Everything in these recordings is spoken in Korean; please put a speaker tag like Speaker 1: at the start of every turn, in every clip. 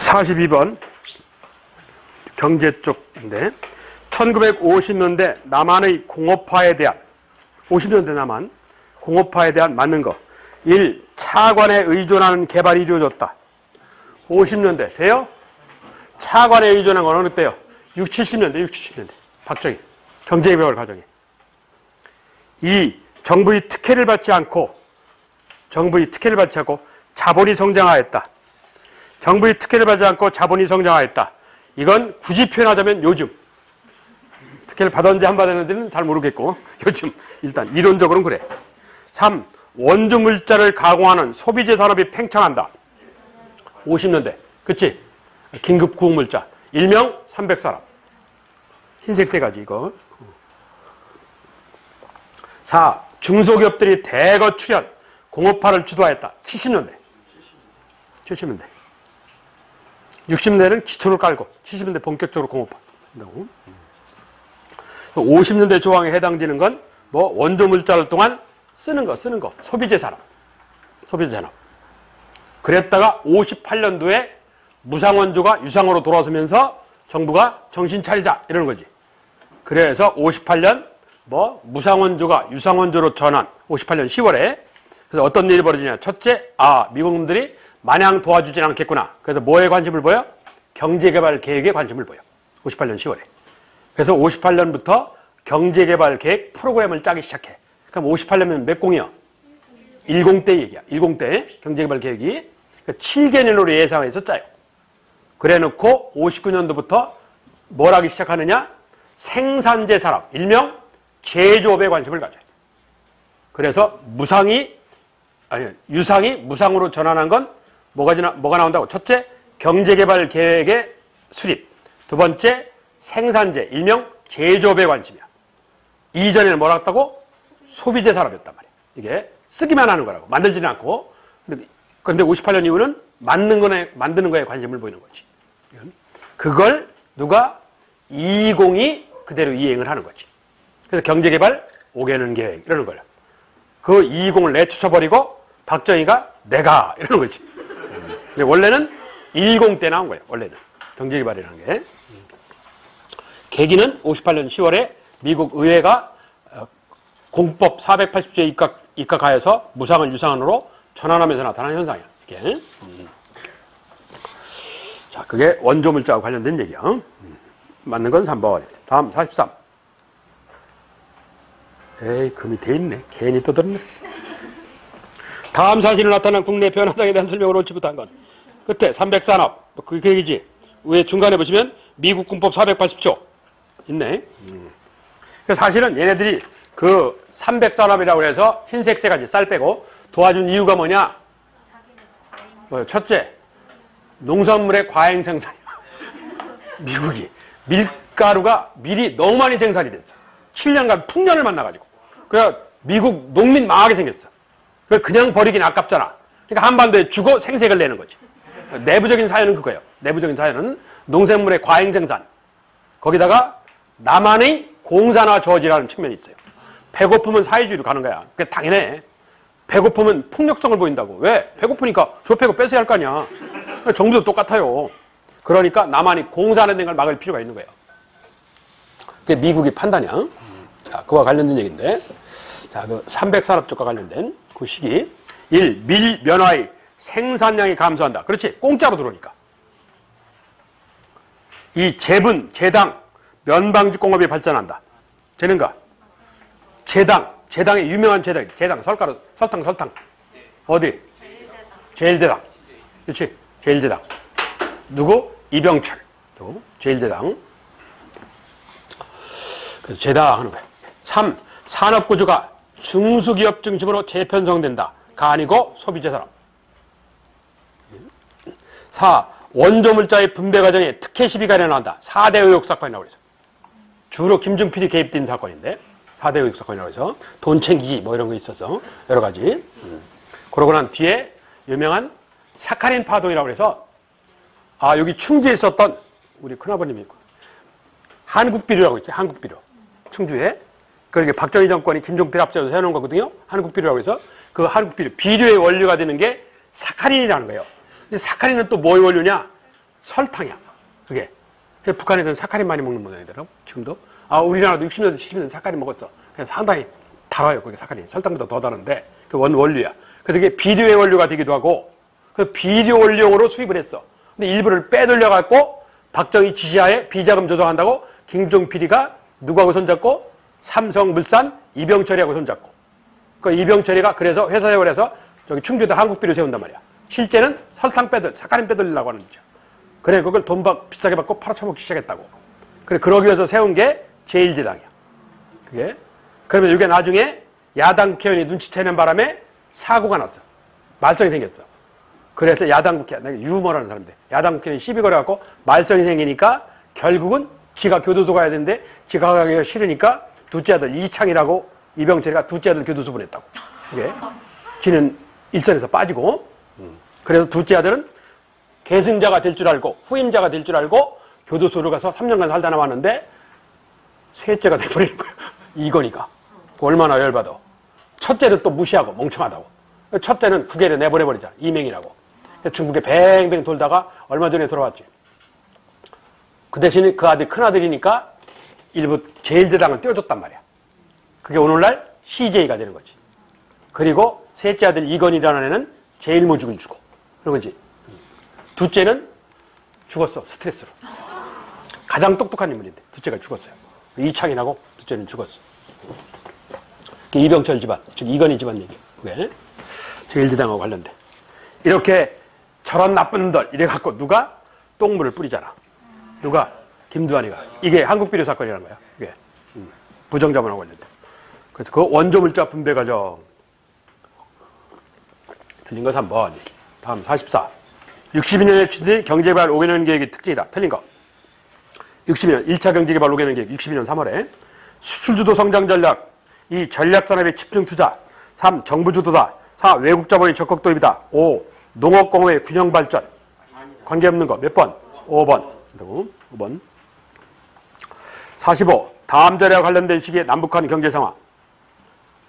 Speaker 1: 42번 경제 쪽인데 1950년대 남한의 공업화에 대한 50년대 남한 공업화에 대한 맞는 거 1. 차관에 의존하는 개발이 이루어졌다. 50년대 돼요? 차관에 의존한 건 어느 때요? 60, 70년대 박정희 경제개발 과정에 2. 정부의 특혜를 받지 않고 자본이 성장하였다. 정부의 특혜를 받지 않고 자본이 성장하였다. 이건 굳이 표현하자면 요즘. 특혜를 받았는지 안 받았는지는 잘 모르겠고 요즘 일단 이론적으로는 그래. 3. 원주 물자를 가공하는 소비재 산업이 팽창한다. 50년대. 그치? 긴급 구급 물자. 일명 300산업. 흰색 세 가지 이거. 4. 중소기업들이 대거 출현, 공업화를 주도하였다. 70년대. 60년대는 기초를 깔고 70년대 본격적으로 공업화. 50년대 조항에 해당되는 건 뭐 원조 물자를 동안 쓰는 거. 소비재 산업. 그랬다가 58년도에 무상원조가 유상으로 돌아서면서 정부가 정신 차리자 이러는 거지. 그래서 58년 뭐 무상원조가 유상원조로 전환. 58년 10월에. 그래서 어떤 일이 벌어지냐. 첫째, 미국 놈들이 마냥 도와주진 않겠구나. 그래서 뭐에 관심을 보여? 경제개발 계획에 관심을 보여. 58년 10월에. 그래서 58년부터 경제개발 계획 프로그램을 짜기 시작해. 그럼 58년이면 몇 공이요? 10대 얘기야. 10대 경제개발 계획이. 그러니까 7개년으로 예상해서 짜요. 그래 놓고 59년도부터 뭘 하기 시작하느냐? 생산재 산업, 일명 제조업에 관심을 가져요. 그래서 유상이 무상으로 전환한 건 뭐가 나온다고? 첫째, 경제개발 계획의 수립. 두 번째, 생산재, 일명 제조업에 관심이야. 이전에는 뭘 했다고? 소비재 산업이었단 말이야. 이게 쓰기만 하는 거라고. 만들지는 않고. 그런데 58년 이후는 만드는 거에 관심을 보이는 거지. 그걸 누가? 20이 그대로 이행을 하는 거지. 그래서 경제개발 5개년 계획 이러는 거야. 그 20을 내쫓아버리고 박정희가 내가 이러는 거지. 원래는 10 때 나온 거예요. 원래는 경제개발이라는 게. 계기는 58년 10월에 미국 의회가 공법 480조에 입각하여서 무상을 유상으로 전환하면서 나타난 현상이야. 이게. 자, 그게 원조 물자와 관련된 얘기야. 맞는 건 3번. 다음 43. 에이, 그 밑에 있네. 괜히 떠들었네. 다음 사실로 나타난 국내 변화상에 대한 설명을 옳지 못한 건 끝에 300산업. 그 얘기지. 위에 중간에 보시면 미국 군법 480조. 있네. 그래서 사실은 얘네들이 그 300산업이라고 해서 흰색 세 가지 쌀 빼고 도와준 이유가 뭐냐? 첫째, 농산물의 과잉 생산이야. 미국이. 밀가루가 밀이 너무 많이 생산이 됐어. 7년간 풍년을 만나가지고. 그래 미국 농민 망하게 생겼어. 그냥 버리긴 아깝잖아. 그러니까 한반도에 주고 생색을 내는 거지. 내부적인 사연은 그거예요. 내부적인 사연은 농산물의 과잉 생산. 거기다가 남한의 공산화 저지라는 측면이 있어요. 배고프면 사회주의로 가는 거야. 그게 당연해. 배고프면 폭력성을 보인다고. 왜? 배고프니까 저 패고 뺏어야 할 거 아니야. 정부도 똑같아요. 그러니까 남한이 공산화된 걸 막을 필요가 있는 거예요. 그게 미국의 판단이야. 자, 그와 관련된 얘기인데. 자, 그 300산업 쪽과 관련된 그 시기. 1. 밀 면화의 생산량이 감소한다. 그렇지. 공짜로 들어오니까. 2. 제분, 제당, 면방직 공업이 발전한다. 되는가? 제당의 유명한 제당, 설탕. 어디? 제일제당. 그렇지. 제일제당. 누구? 이병철. 제일제당. 그래서 제당 하는 거야. 3. 산업구조가 중소기업 중심으로 재편성된다. 가 아니고 소비재 산업. 4. 원조물자의 분배 과정에 특혜 시비가 일어난다. 4대 의혹 사건이라고 그래서. 주로 김중필이 개입된 사건인데 4대 의혹 사건이라고 해서 돈 챙기기 뭐 이런 거 있어서 여러 가지. 그러고 난 뒤에 유명한 사카린 파동이라고 해서 여기 충주에 있었던 우리 큰아버님이 있고 한국비료라고 있지. 한국비료. 충주에. 그렇게 박정희 정권이 김종필 앞세워서 세워놓은 거거든요. 한국비료라고 해서 그 한국비료. 비료의 원료가 되는 게 사카린이라는 거예요. 근데 사카린은 또 뭐의 원료냐? 설탕이야. 그게. 북한에서는 사카린 많이 먹는 모양이더라고, 지금도. 아, 우리나라도 60년대, 70년대 사카린 먹었어. 그래서 상당히 달아요, 그게 사카린. 설탕보다 더 다른데, 그 원료야. 그래서 이게 비료의 원료가 되기도 하고, 그 비료 원료로 수입을 했어. 근데 일부를 빼돌려갖고, 박정희 지시하에 비자금 조성한다고, 김종필이가 누구하고 손잡고? 삼성물산 이병철이하고 손잡고. 그 이병철이가 그래서 회사 세월에서 저기 충주도 한국비료 세운단 말이야. 실제는 설탕 사카린 빼돌리려고 하는 거죠. 그래, 그걸 돈 비싸게 받고 팔아쳐먹기 시작했다고. 그래, 그러기 위해서 세운 게 제1제당이야. 그게. 그러면 이게 나중에 야당 국회의원이 눈치채는 바람에 사고가 났어. 말썽이 생겼어. 그래서 야당 국회의원, 유머라는 사람인데, 야당 국회의원이 시비 걸어갖고 말썽이 생기니까 결국은 지가 교도소 가야 되는데 지가 가기가 싫으니까 둘째 아들 이창이라고 이병철이가 둘째 아들 교도소 보냈다고. 그게. 지는 일선에서 빠지고, 그래서 둘째 아들은 계승자가 될 줄 알고 후임자가 될 줄 알고 교도소로 가서 3년간 살다 나왔는데 셋째가 돼버리는 거예요. 이건희가. 얼마나 열받아. 첫째는 또 무시하고 멍청하다고. 첫째는 국외로 내보내버리잖아. 이명이라고. 중국에 뱅뱅 돌다가 얼마 전에 돌아왔지. 그 대신에 그 아들 큰아들이니까 일부 제1제당을 떼어줬단 말이야. 그게 오늘날 CJ가 되는 거지. 그리고 셋째 아들 이건희라는 애는 제1모직을 주고 그런 거지. 둘째는 죽었어. 스트레스로. 가장 똑똑한 인물인데 둘째가 죽었어요. 이창이라고 둘째는 죽었어. 이병철 집안, 즉 이건희 집안 얘기. 그게 제1제당하고 관련돼. 이렇게 저런 나쁜 놈들 이래갖고 누가 똥물을 뿌리잖아. 누가? 김두한이가. 이게 한국비료 사건이라는 거야. 이게 부정자본하고 관련돼. 그래서 그 원조물자 분배 과정. 틀린 거 3번. 다음 44. 62년에 추진된 경제개발 5개년 계획의 특징이다. 틀린 거. 62년 1차 경제개발 5개년 계획 62년 3월에 수출주도 성장 전략, 이 전략산업의 집중 투자, 3. 정부주도다, 4. 외국자본의 적극 도입이다, 5. 농업공업의 균형 발전. 관계없는 거 몇 번? 5번. 5번. 45. 다음 자료와 관련된 시기의 남북한 경제 상황.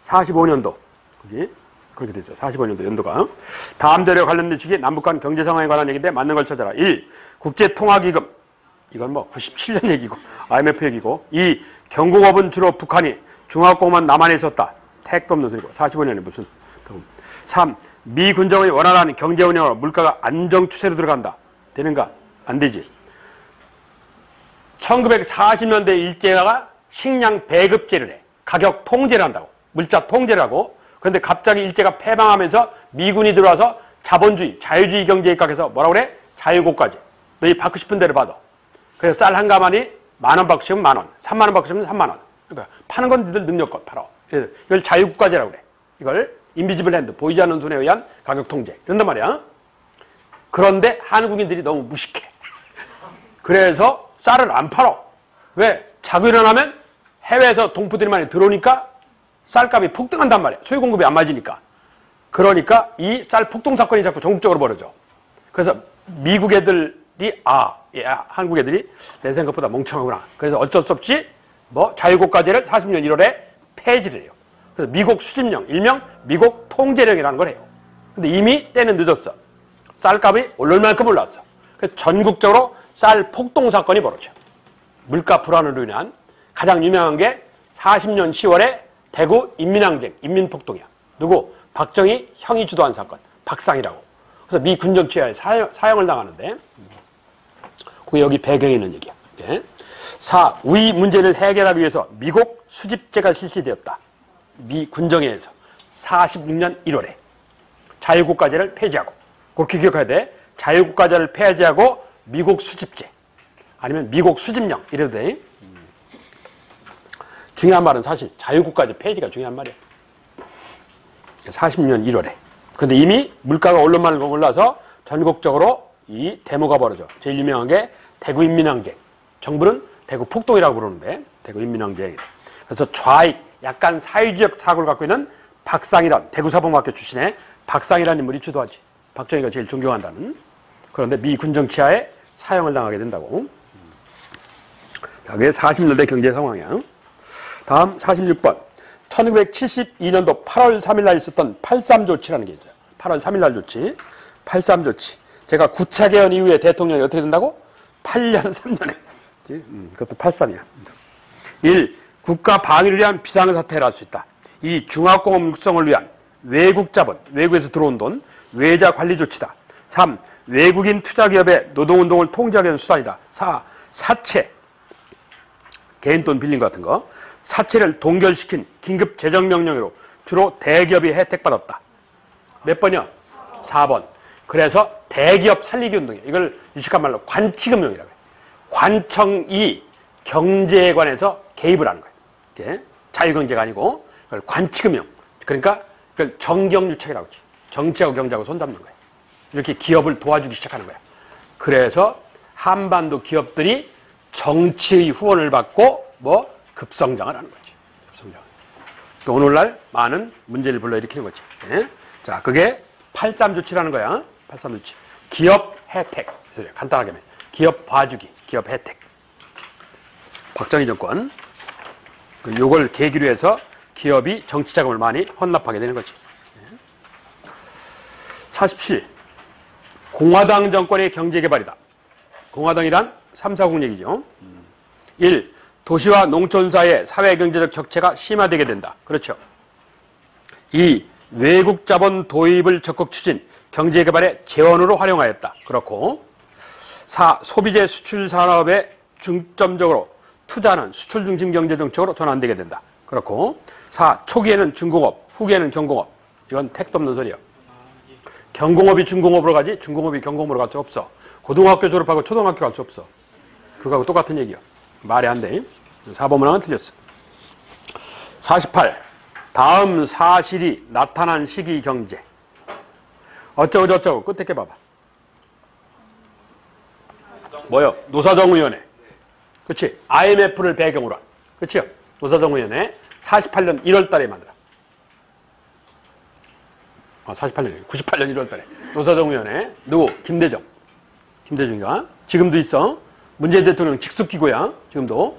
Speaker 1: 45년도. 그렇게 돼 있어요. 45년도 연도가. 다음 자료와 관련된 시기의 남북한 경제 상황에 관한 얘기인데 맞는 걸 찾아라. 1. 국제통화기금. 이건 뭐 97년 얘기고 IMF 얘기고. 2. 경공업은 주로 북한이, 중화공업은 남한에 있었다. 택도 없는 소리고. 45년에 무슨. 3. 미 군정의 원활한 경제 운영으로 물가가 안정 추세로 들어간다. 되는가? 안 되지. 1940년대 일제가 식량 배급제를 해. 가격 통제를 한다고. 물자 통제를 하고. 그런데 갑자기 일제가 패망하면서 미군이 들어와서 자본주의, 자유주의 경제에 입각해서 뭐라고 그래? 자유고까지. 너희 받고 싶은 대로 받아. 그래서 쌀 한 가마니 10,000원 받고 싶으면 10,000원, 30,000원 받고 싶으면 30,000원. 그러니까 파는 건 니들 능력껏 팔아. 그래서 이걸 자유국가제라고 그래. 이걸 인비지블 핸드, 보이지 않는 손에 의한 가격 통제. 이런단 말이야. 그런데 한국인들이 너무 무식해. 그래서 쌀을 안 팔어. 왜? 자고 일어나면 해외에서 동포들이 많이 들어오니까 쌀값이 폭등한단 말이야. 소유 공급이 안 맞으니까. 그러니까 이 쌀 폭등 사건이 자꾸 전국적으로 벌어져. 그래서 미국 애들이 한국 애들이 내 생각보다 멍청하구나. 그래서 어쩔 수 없이 자유국가제를 40년 1월에 폐지를 해요. 그래서 미국 수집령, 일명 미국 통제령이라는 걸 해요. 근데 이미 때는 늦었어. 쌀값이 오를 만큼 올랐어. 그래서 전국적으로 쌀 폭동 사건이 벌어져. 물가 불안으로 인한 가장 유명한 게 40년 10월에 대구 인민항쟁, 인민폭동이야. 누구? 박정희 형이 주도한 사건. 박상이라고. 그래서 미 군정치하에 사형을 당하는데 그게 여기 배경에 있는 얘기야. 예. 4. 위 문제를 해결하기 위해서 미국 수집제가 실시되었다. 미 군정회에서 46년 1월에 자유국가제를 폐지하고 그렇게 기억해야 돼. 자유국가제를 폐지하고 미국 수집제 아니면 미국 수집령 이래도 돼. 중요한 말은 사실 자유국가제 폐지가 중요한 말이야. 40년 1월에. 근데 이미 물가가 오르만 올라서 전국적으로 이 데모가 벌어져. 제일 유명한 게 대구 인민항쟁. 정부는 대구 폭동이라고 부르는데 대구 인민항쟁. 그래서 좌익 약간 사회주의적 사고를 갖고 있는 박상이란 대구 사범학교 출신의 박상이라는 인물이 주도하지. 박정희가 제일 존경한다는. 그런데 미 군정치하에 사형을 당하게 된다고. 자, 그게 40년대 경제 상황이야. 다음 46번. 1972년도 8월 3일 날 있었던 83 조치라는 게 있어요. 8월 3일 날 조치. 83 조치. 제가 구차 개헌 이후에 대통령이 어떻게 된다고? 8년 3년에. 그것도 83이야. 1. 국가 방위를 위한 비상사태를 할 수 있다. 2. 중화공업 육성을 위한 외국 자본, 외국에서 들어온 돈, 외자 관리 조치다. 3. 외국인 투자기업의 노동운동을 통제하기 위한 수단이다. 4. 사채, 개인 돈 빌린 것 같은 거. 사채를 동결시킨 긴급 재정명령으로 주로 대기업이 혜택받았다. 몇 번이요? 4번. 그래서 대기업 살리기 운동이에요. 이걸 유식한 말로 관치금융이라고 해요. 관청이 경제에 관해서 개입을 하는 거예요. 이게 자유경제가 아니고 그걸 관치금융. 그러니까 그걸 정경유착이라고 하지. 정치하고 경제하고 손잡는 거예요. 이렇게 기업을 도와주기 시작하는 거예요. 그래서 한반도 기업들이 정치의 후원을 받고 급성장을 하는 거지. 급성장. 오늘날 많은 문제를 불러일으키는 거지. 예? 자, 그게 83조치라는 거야. 83조치. 기업 혜택. 간단하게 하면 기업 봐주기, 기업 혜택. 박정희 정권. 요걸 계기로 해서 기업이 정치 자금을 많이 헌납하게 되는 거지. 47. 공화당 정권의 경제개발이다. 공화당이란 3, 4국 얘기죠. 1. 도시와 농촌 사이의 사회경제적 격차가 심화되게 된다. 그렇죠. 2. 외국 자본 도입을 적극 추진, 경제개발의 재원으로 활용하였다. 그렇고 4. 소비재 수출 산업에 중점적으로 투자하는 수출 중심 경제 정책으로 전환되게 된다. 그렇고 4. 초기에는 중공업, 후기에는 경공업. 이건 택도 없는 소리예요. 경공업이 중공업으로 가지 중공업이 경공업으로 갈 수 없어. 고등학교 졸업하고 초등학교 갈 수 없어. 그거하고 똑같은 얘기야. 말이 안 돼. 4번 문항은 틀렸어. 48. 다음 사실이 나타난 시기 경제. 어쩌고 저쩌고 끝에 게 봐봐. 뭐요? 노사정의원회. 그렇지. IMF를 배경으로 한. 그렇죠? 노사정의원회 48년 1월 달에 만들어. 48년이에요. 98년 1월 달에. 노사정의원회. 누구? 김대중. 김대중이가. 지금도 있어. 문재인 대통령 직속기구야. 지금도.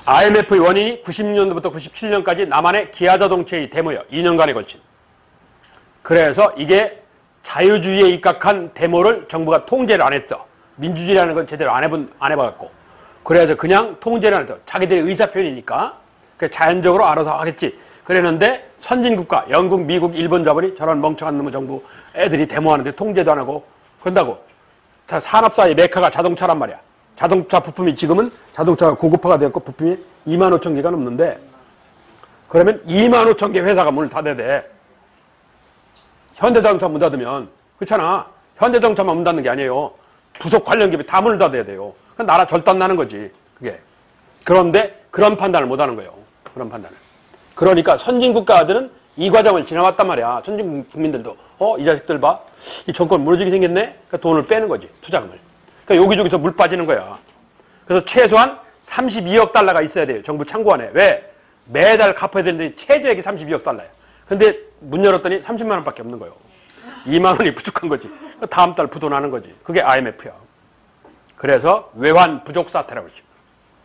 Speaker 1: IMF의 원인이 90년도부터 97년까지 남한의 기아자동차의 데모여. 2년간에 걸친. 그래서 이게 자유주의에 입각한 데모를 정부가 통제를 안 했어. 민주주의라는 건 제대로 안 해봐갖고. 그래서 그냥 통제를 안 했어. 자기들의 의사표현이니까. 자연적으로 알아서 하겠지. 그랬는데 선진국가, 영국, 미국, 일본 자본이 저런 멍청한 놈의 정부 애들이 데모하는데 통제도 안 하고 그런다고. 산업사의 메카가 자동차란 말이야. 자동차 부품이 지금은 자동차가 고급화가 되었고 부품이 25,000개가 넘는데 그러면 25,000개 회사가 문을 닫아야 돼. 현대자동차 문 닫으면 그렇잖아. 현대자동차만 문 닫는 게 아니에요. 부속 관련 기업이 다 문을 닫아야 돼요. 그럼 나라 절단 나는 거지. 그게. 그런데 그런 판단을 못 하는 거예요. 그런 판단을. 그러니까 선진국가들은 이 과정을 지나왔단 말이야. 선진국 국민들도 이 자식들 봐. 이 정권 무너지게 생겼네. 그러니까 돈을 빼는 거지. 투자금을. 그러니까 여기저기서 물 빠지는 거야. 그래서 최소한 32억 달러가 있어야 돼요. 정부 창고 안에. 왜? 매달 갚아야 되는데 최저액이 32억 달러야. 근데 문 열었더니 30만 원밖에 없는 거예요. 2만 원이 부족한 거지. 다음 달 부도나는 거지. 그게 IMF야. 그래서 외환 부족 사태라고 그러죠.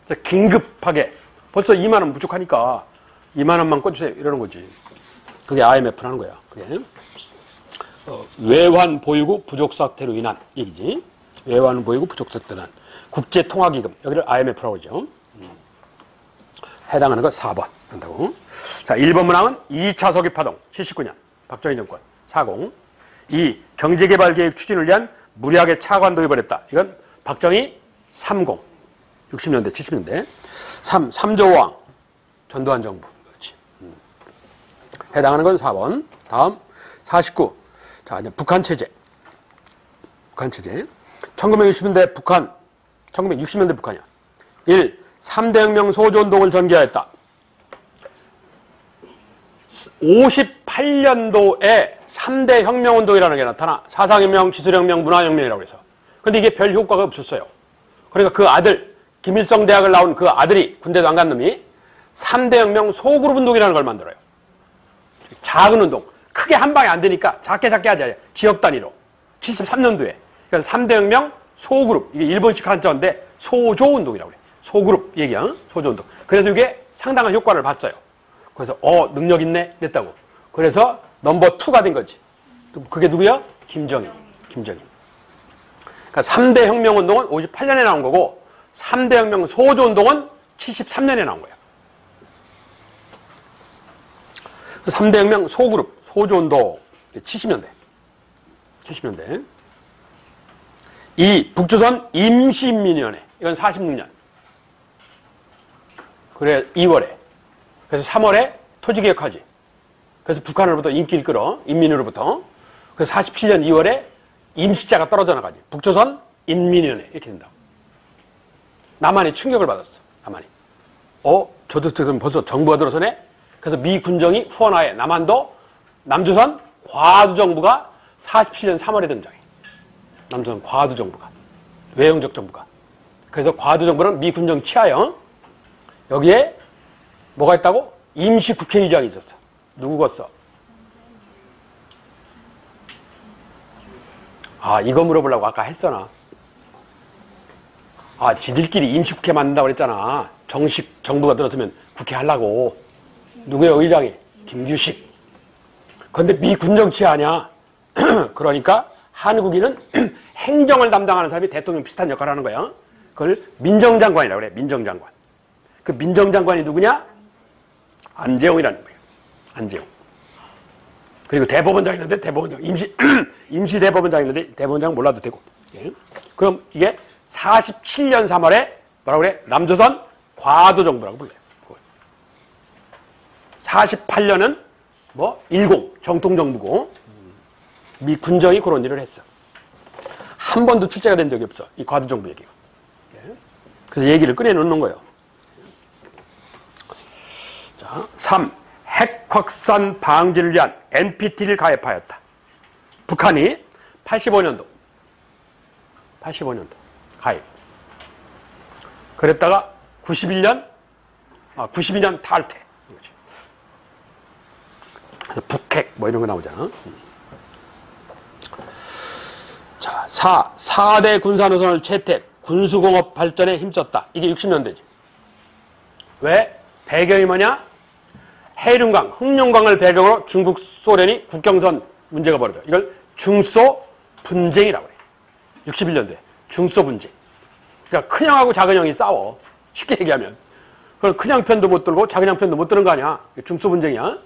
Speaker 1: 그래서 긴급하게 벌써 2만 원 부족하니까 2만 원만 꿔주세요. 이러는 거지. 그게 IMF라는 거야. 그게. 외환 보유고 부족 사태로 인한 얘기지. 외환 보유고 부족 사태로 인한 국제통화기금. 여기를 IMF라고 하죠. 해당하는 거 4번. 한다고. 자, 1번 문항은 2차 석유 파동. 79년. 박정희 정권. 40. 2. 경제개발계획 추진을 위한 무리하게 차관 도입을 했다. 이건 박정희 30. 60년대, 70년대. 3. 3조왕. 전두환 정부. 그렇지. 해당하는 건 4번. 다음 49. 자, 이제 북한 체제. 북한 체제. 1960년대 북한. 1960년대 북한이야. 1. 3대 혁명 소조운동을 전개하였다. 58년도에 3대 혁명운동이라는 게 나타나. 사상혁명, 기술혁명, 문화혁명이라고 해서. 근데 이게 별 효과가 없었어요. 그러니까 그 아들, 김일성 대학을 나온 그 아들이 군대도 안 간 놈이 3대 혁명 소그룹 운동이라는 걸 만들어요. 작은 운동. 크게 한 방에 안 되니까 작게 하자. 지역 단위로. 73년도에. 그래서 3대 혁명 소그룹. 이게 일본식 한자인데 소조운동이라고 그래. 소그룹 얘기야. 소조운동. 그래서 이게 상당한 효과를 봤어요. 그래서 능력 있네? 그랬다고. 그래서 넘버 2가 된 거지. 그게 누구야? 김정일. 김정일. 그러니까 3대 혁명운동은 58년에 나온 거고 3대 혁명 소조운동은 73년에 나온 거예요. 3대 혁명 소그룹, 소조운동 70년대. 70년대. 이 북조선 임시인민위원회, 이건 46년. 그래, 2월에. 그래서 3월에 토지개혁하지. 그래서 북한으로부터 인기를 끌어, 인민으로부터. 그래서 47년 2월에 임시자가 떨어져 나가지. 북조선 인민위원회, 이렇게 된다고. 남한이 충격을 받았어, 남한이. 저들은 벌써 정부가 들어서네? 그래서 미 군정이 후원하에 남한도 남조선 과두정부가 47년 3월에 등장해. 남조선 과두정부가. 외형적 정부가. 그래서 과두정부는 미 군정 치하여 여기에 뭐가 있다고? 임시 국회의장이 있었어. 누구겠어? 이거 물어보려고 아까 했잖아. 지들끼리 임시국회 만든다고 그랬잖아. 정식 정부가 들어서면 국회 하려고. 누구의 의장이? 김규식. 그런데 미 군정치 아니야. 그러니까 한국인은 행정을 담당하는 사람이 대통령 비슷한 역할을 하는 거야. 그걸 민정장관이라고 그래. 민정장관. 그 민정장관이 누구냐? 안재홍이라는 거예요. 안재홍. 그리고 대법원장 있는데 대법원장 임시 대법원장 있는데 대법원장 몰라도 되고. 예. 그럼 이게 47년 3월에 뭐라고 그래? 남조선 과도정부라고 불러요. 48년은 일공 정통정부고 미 군정이 그런 일을 했어. 한 번도 출제가 된 적이 없어. 이 과도정부 얘기가. 예. 그래서 얘기를 꺼내놓는 거예요. 자, 3. 핵 확산 방지를 위한 NPT를 가입하였다. 북한이 85년도 가입. 그랬다가 92년 탈퇴. 그래서 북핵 이런 거 나오잖아. 자, 4대 군사노선을 채택, 군수공업 발전에 힘썼다. 이게 60년대지. 왜? 배경이 뭐냐? 해륜강, 흑룡강을 배경으로 중국, 소련이 국경선 문제가 벌어져. 이걸 중소 분쟁이라고 그래. 61년도에. 중소 분쟁. 그러니까 큰형하고 작은형이 싸워. 쉽게 얘기하면. 그걸 큰형 편도 못 들고 작은형 편도 못 드는 거 아니야. 중소 분쟁이야.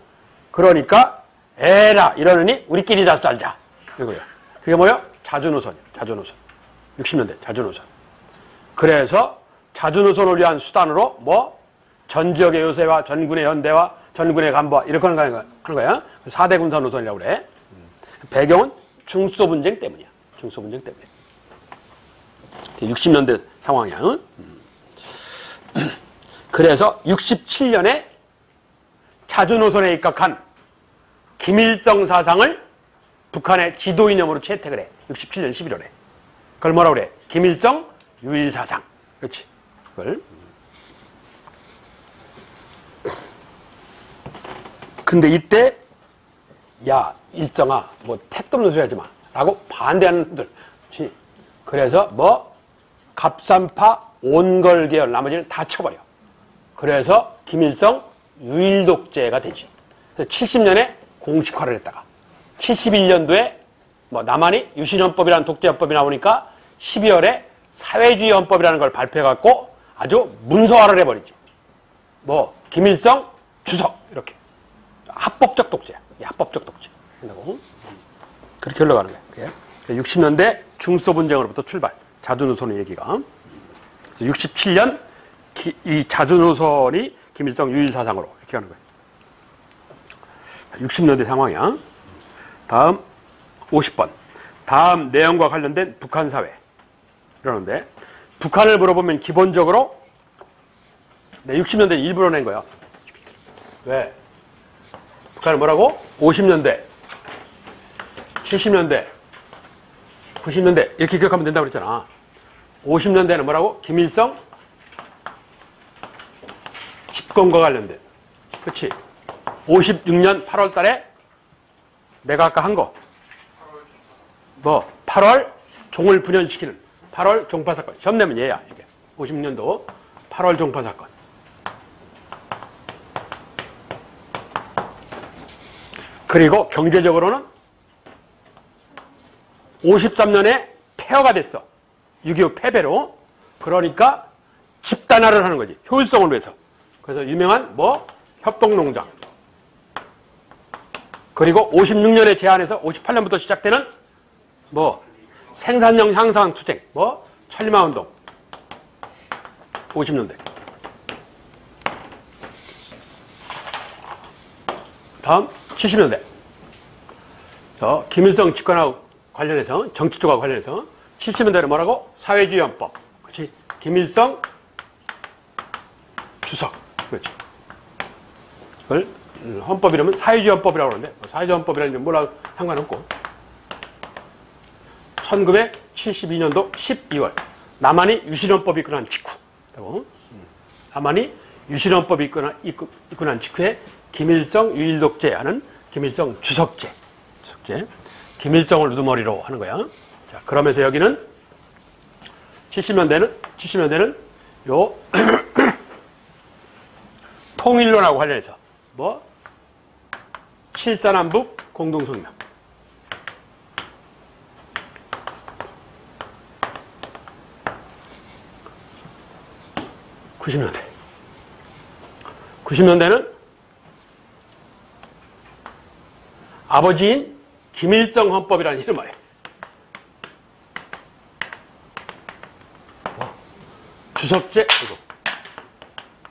Speaker 1: 그러니까 에라 이러느니 우리끼리 다 살자. 이거야. 그게 뭐야? 자주노선이야. 자주노선. 60년대 자주노선. 그래서 자주노선을 위한 수단으로 전 지역의 요새와 전군의 현대와 전군의 간부와 이렇게 하는 거야. 4대 군사노선이라고 그래. 배경은 중소 분쟁 때문이야. 중소 분쟁 때문에. 60년대 상황이야. 그래서 67년에 자주노선에 입각한 김일성 사상을 북한의 지도 이념으로 채택을 해. 67년 11월에. 그걸 뭐라고 그래? 김일성 유일 사상. 그렇지. 그걸. 근데 이때 야 일성아 택도 없는 소리 하지 마 라고 반대하는 분들. 그렇지. 그래서 갑산파 온걸 계열 나머지는 다 쳐버려. 그래서 김일성 유일독재가 되지. 그래서 70년에 공식화를 했다가 71년도에 남한이 유신헌법이라는 독재헌법이 나오니까 12월에 사회주의 헌법이라는 걸 발표해갖고 아주 문서화를 해버리지. 김일성 주석 이렇게 합법적 독재야. 합법적 독재. 그렇게 흘러가는 거야. 60년대 중소 분쟁으로부터 출발. 자주노선의 얘기가. 그래서 67년 이 자주노선이 김일성 유일 사상으로 이렇게 하는 거예요. 60년대 상황이야. 다음 50번. 다음 내용과 관련된 북한 사회. 이러는데 북한을 물어보면 기본적으로 60년대 일부러 낸 거야. 왜? 북한을 뭐라고? 50년대, 70년대, 90년대 이렇게 기억하면 된다고 그랬잖아. 50년대는 뭐라고? 김일성 집권과 관련된. 그렇지. 56년 8월 달에 내가 아까 한 거. 8월 종을 분열시키는 8월 종파 사건. 시험 내면 얘야. 이게. 50년도 8월 종파 사건. 그리고 경제적으로는 53년에 폐허가 됐어. 6.25 패배로. 그러니까 집단화를 하는 거지. 효율성을 위해서. 그래서 유명한 뭐 협동농장. 그리고 56년에 제안해서 58년부터 시작되는 뭐 생산력 향상 투쟁, 뭐 천리마운동. 50년대. 다음 70년대. 김일성 집권하고 관련해서 정치 쪽하고 관련해서 70년대는 뭐라고? 사회주의 헌법. 그렇지? 김일성 주석. 그렇지? 그걸 헌법 이러면 사회주의 헌법이라고 그러는데 사회주의 헌법이라는 게 뭐라 상관없고 1972년도 12월 남한이 유신헌법이 있고 난 직후 남한이 유신헌법이 있고 난 직후에 김일성 유일독재 하는 김일성 주석제 김일성을 우두머리로 하는 거야. 자, 그러면서 여기는 70년대는 요 통일론하고 관련해서 뭐 7.4남북 공동성명 90년대는 아버지인 김일성 헌법이라는 이름 아래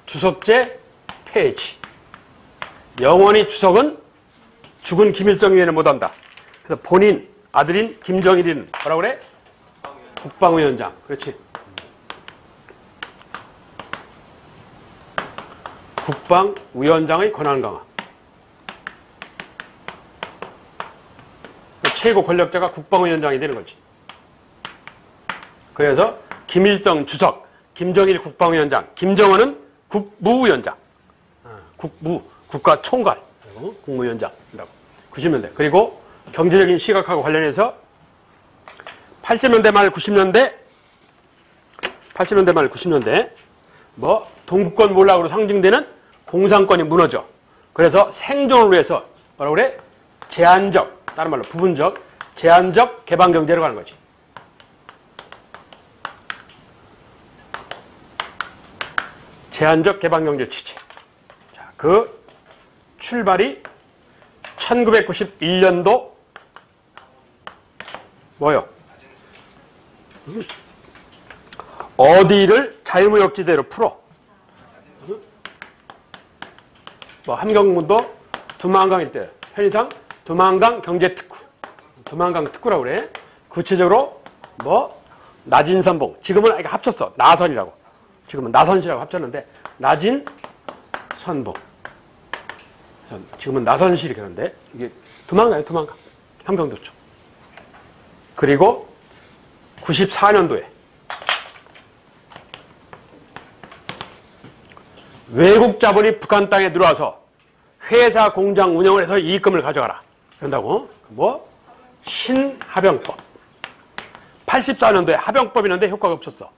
Speaker 1: 주석제 폐지. 영원히 주석은 죽은 김일성 위에는 못한다. 그래서 본인 아들인 김정일이는 뭐라 그래? 국방위원장. 그렇지. 국방위원장의 권한 강화. 최고 권력자가 국방위원장이 되는 거지. 그래서 김일성 주석, 김정일 국방위원장, 김정은은 국무위원장, 국가 총괄, 국무위원장. 90년대. 그리고 경제적인 시각하고 관련해서 80년대 말 90년대 뭐 동구권 몰락으로 상징되는 공산권이 무너져. 그래서 생존을 위해서 뭐라고 그래? 제한적, 다른 말로 부분적, 제한적 개방경제로 가는 거지. 제한적 개방경제 취지. 자, 그 출발이 1991년도 뭐요? 어디를 자유무역지대로 풀어. 뭐 함경문도 두만강 일대, 편의상 두만강 경제특구, 두만강 특구라고 그래. 구체적으로 뭐 나진선봉, 지금은 합쳤어. 나선이라고. 지금은 나선시라고 합쳤는데 나진선봉. 지금은 나선시 이렇게 하는데 이게 두만강이에요. 두만강. 함경도 쪽. 그리고 94년도에 외국 자본이 북한 땅에 들어와서 회사 공장 운영을 해서 이익금을 가져가라. 그런다고. 뭐 신하병법. 84년도에 하병법이 있는데 효과가 없었어.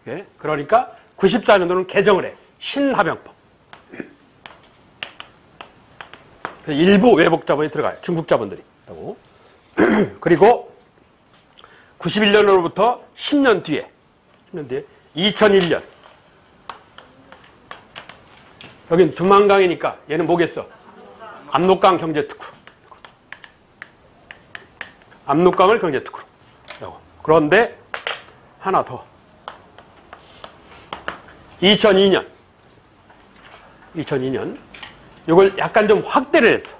Speaker 1: 예? 그러니까 94년도는 개정을 해. 신하병법. 일부 외국 자본이 들어가요. 중국 자본들이. 그리고 91년으로부터 10년 뒤에 2001년 여긴 두만강이니까 얘는 뭐겠어? 압록강 경제특구. 압록강을 경제특구로. 그런데 하나 더. 2002년 이걸 약간 좀 확대를 했어.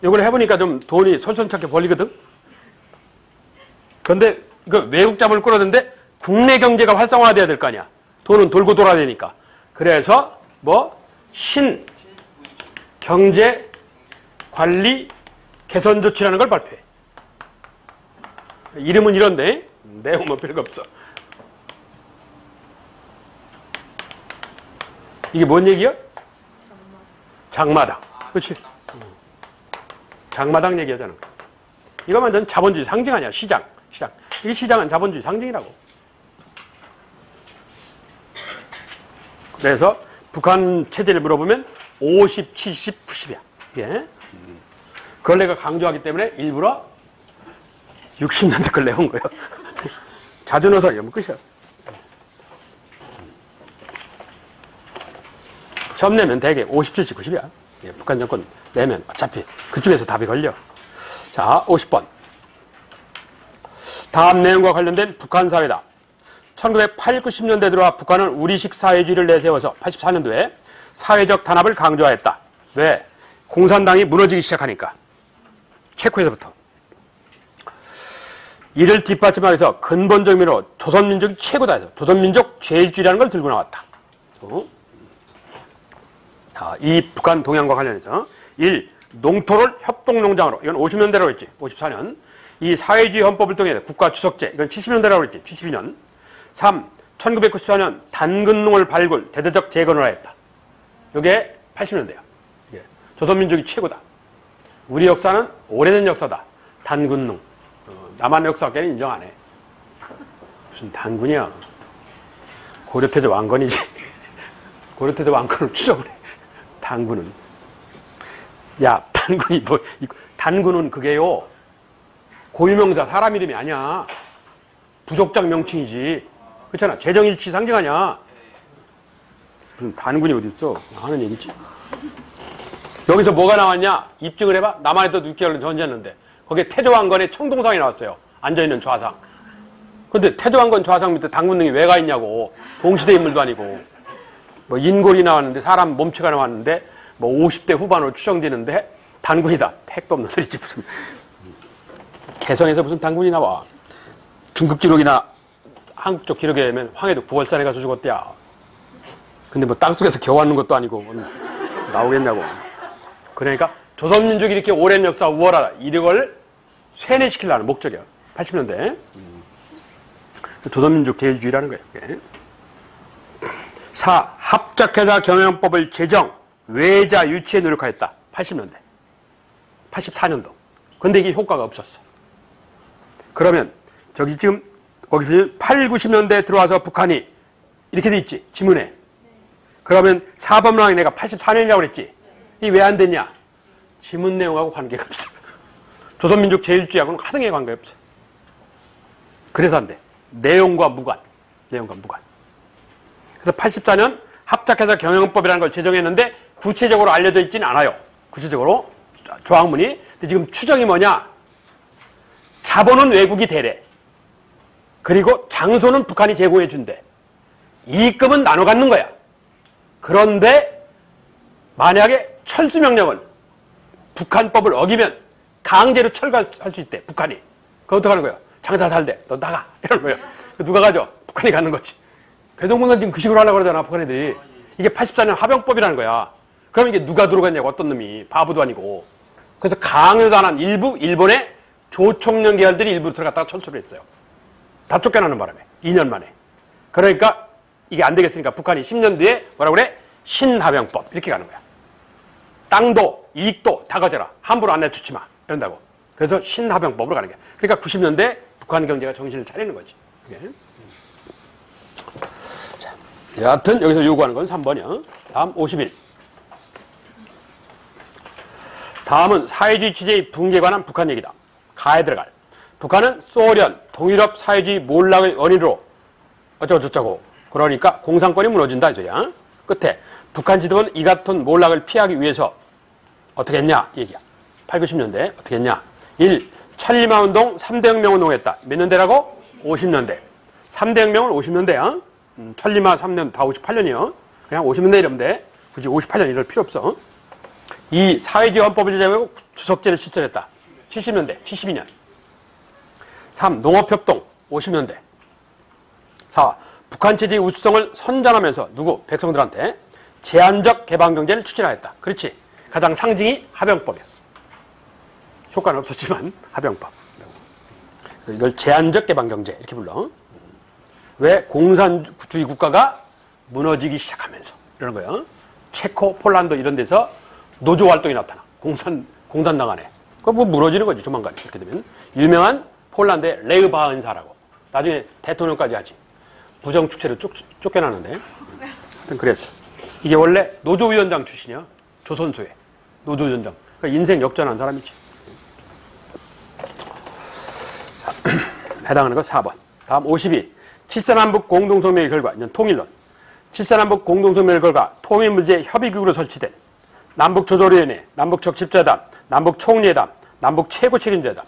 Speaker 1: 이걸 해보니까 좀 돈이 솔선찮게 벌리거든. 그런데 이거 외국 자본을 끌어들는데 국내 경제가 활성화돼야 될 거 아니야. 돈은 돌고 돌아야 되니까. 그래서 뭐 신경제 관리 개선 조치라는 걸 발표해. 이름은 이런데 내용은 별거 없어. 이게 뭔 얘기야? 장마당. 그렇지? 장마당 얘기하자는 거야. 이거 완전 자본주의 상징 아니야. 시장. 이 시장은 자본주의 상징이라고. 그래서 북한 체제를 물어보면 50, 70, 90이야. 예? 그걸 내가 강조하기 때문에 일부러 60년대 걸 내온 거예요. 자주 넣어서 이러면 끝이야. 처음 내면 대개 57씩 90이야. 예, 북한 정권 내면 어차피 그쪽에서 답이 걸려. 자, 50번. 다음 내용과 관련된 북한 사회다. 1980, 90년대 들어와 북한은 우리식 사회주의를 내세워서 84년도에 사회적 단합을 강조하였다. 왜? 공산당이 무너지기 시작하니까. 체코에서부터. 이를 뒷받침하기 위해서 근본적 의미로 조선민족이 최고다 해서 조선민족 제일주의라는 걸 들고 나왔다. 이 북한 동향과 관련해서 1. 농토를 협동농장으로, 이건 50년대라고 했지. 54년. 이 사회주의 헌법을 통해 국가 추석제, 이건 70년대라고 했지. 72년. 3. 1994년 단근농을 발굴, 대대적 재건을 하였다. 이게 80년대야. 조선민족이 최고다. 우리 역사는 오래된 역사다. 단근농. 남한 역사학계는 인정 안 해. 무슨 단군이야. 고려태조 왕건이지. 고려태조 왕건을 추적을 해. 단군은. 야, 단군이 뭐, 단군은 그게요. 고유명사 사람 이름이 아니야. 부속장 명칭이지. 그렇잖아. 재정일치 상징 아니야. 무슨 단군이 어디 있어? 하는 얘기지. 여기서 뭐가 나왔냐? 입증을 해봐. 남한에도 6개월을 전제했는데 거기에 태조왕건의 청동상이 나왔어요. 앉아있는 좌상. 근데 태조왕건 좌상 밑에 단군능이 왜 가 있냐고. 동시대 인물도 아니고. 뭐 인골이 나왔는데 사람 몸체가 나왔는데 뭐 50대 후반으로 추정되는데 단군이다. 택도 없는 소리지 무슨. 개성에서 무슨 단군이 나와. 중급 기록이나 한국 쪽 기록에 의하면 황해도 9월산에 가서 죽었대야. 근데 뭐 땅속에서 겨워왔는 것도 아니고 뭐 나오겠냐고. 그러니까 조선민족이 이렇게 오랜 역사 우월하다. 이걸 쇠뇌시키려는 목적이야. 80년대. 조선민족 제일주의라는 거예요. 4. 합작회사 경영법을 제정, 외자 유치에 노력하였다. 80년대. 84년도. 근데 이게 효과가 없었어. 그러면 저기 지금 거기 8, 90년대에 들어와서 북한이 이렇게 돼 있지. 지문에. 그러면 4번랑이 내가 84년이라고 그랬지. 이 왜 안 됐냐? 지문 내용하고 관계가 없어. 조선민족 제일주의하고는 하등의 관계가 없어. 그래서 안 돼. 내용과 무관. 내용과 무관. 그래서 84년 합작회사 경영법이라는 걸 제정했는데 구체적으로 알려져 있지는 않아요. 구체적으로 조항문이. 근데 지금 추정이 뭐냐? 자본은 외국이 대래. 그리고 장소는 북한이 제공해 준대. 이익금은 나눠 갖는 거야. 그런데 만약에 철수명령을 북한법을 어기면 강제로 철거할 수 있대. 북한이. 그럼 어떡하는 거야? 장사 잘 돼. 너 나가. 이러는 거야. 누가 가져? 북한이 가는 거지. 괴동군은 지금 그 식으로 하려고 그러잖아. 북한 애들이. 이게 84년 하병법이라는 거야. 그럼 이게 누가 들어갔냐고. 어떤 놈이. 바보도 아니고. 그래서 강요도 안 한 일부 일본의 조총련 계열들이 일부 들어갔다가 철수를 했어요. 다 쫓겨나는 바람에. 2년 만에. 그러니까 이게 안 되겠으니까 북한이 10년 뒤에 뭐라고 그래? 신하병법. 이렇게 가는 거야. 땅도 이익도 다 가져라. 함부로 안 내쫓지 마. 이런다고. 그래서 신하병법으로 가는 거야. 그러니까 90년대 북한 경제가 정신을 차리는 거지. 자, 여하튼 여기서 요구하는 건 3번이요. 다음 51. 다음은 사회주의 취재의 붕괴에 관한 북한 얘기다. 가에 들어갈. 북한은 소련, 동유럽 사회주의 몰락의 원인으로 어쩌고저쩌고. 그러니까 공산권이 무너진다 이 소리야. 끝에 북한 지도부는 이 같은 몰락을 피하기 위해서 어떻게 했냐 이 얘기야. 8, 90년대 어떻게 했냐. 1. 천리마운동 3대 혁명을 농했다. 몇 년대라고? 50년대. 3대 혁명은 50년대야. 천리마 3년 다 58년이요. 그냥 50년대 이러면 돼. 굳이 58년 이럴 필요 없어. 2. 사회주의 헌법을 제정하고 주석제를 실천했다. 70년대, 72년. 3. 농업협동 50년대. 4. 북한 체제의 우수성을 선전하면서 누구? 백성들한테 제한적 개방경제를 추진하였다. 그렇지. 가장 상징이 하병법이야. 효과는 없었지만 하병법. 그래서 이걸 제한적 개방경제 이렇게 불러. 왜? 공산주의 국가가 무너지기 시작하면서 이러는 거예요. 체코, 폴란드 이런 데서 노조 활동이 나타나. 공산당 안에. 그거 뭐 무너지는 거지 조만간 이렇게 되면. 유명한 폴란드의 레흐바 은사라고. 나중에 대통령까지 하지. 부정축제를 쫓겨나는데. 하여튼 그랬어. 이게 원래 노조위원장 출신이야. 조선소에. 노조위원장. 그러니까 인생 역전한 사람이지. 자, 해당하는 거 4번. 다음 52. 칠사남북 공동성명의 결과, 이건 통일론. 칠사남북 공동성명의 결과 통일문제 협의기구로 설치된 남북조절위원회, 남북적십자회담, 남북총리회담, 남북최고책임자회담.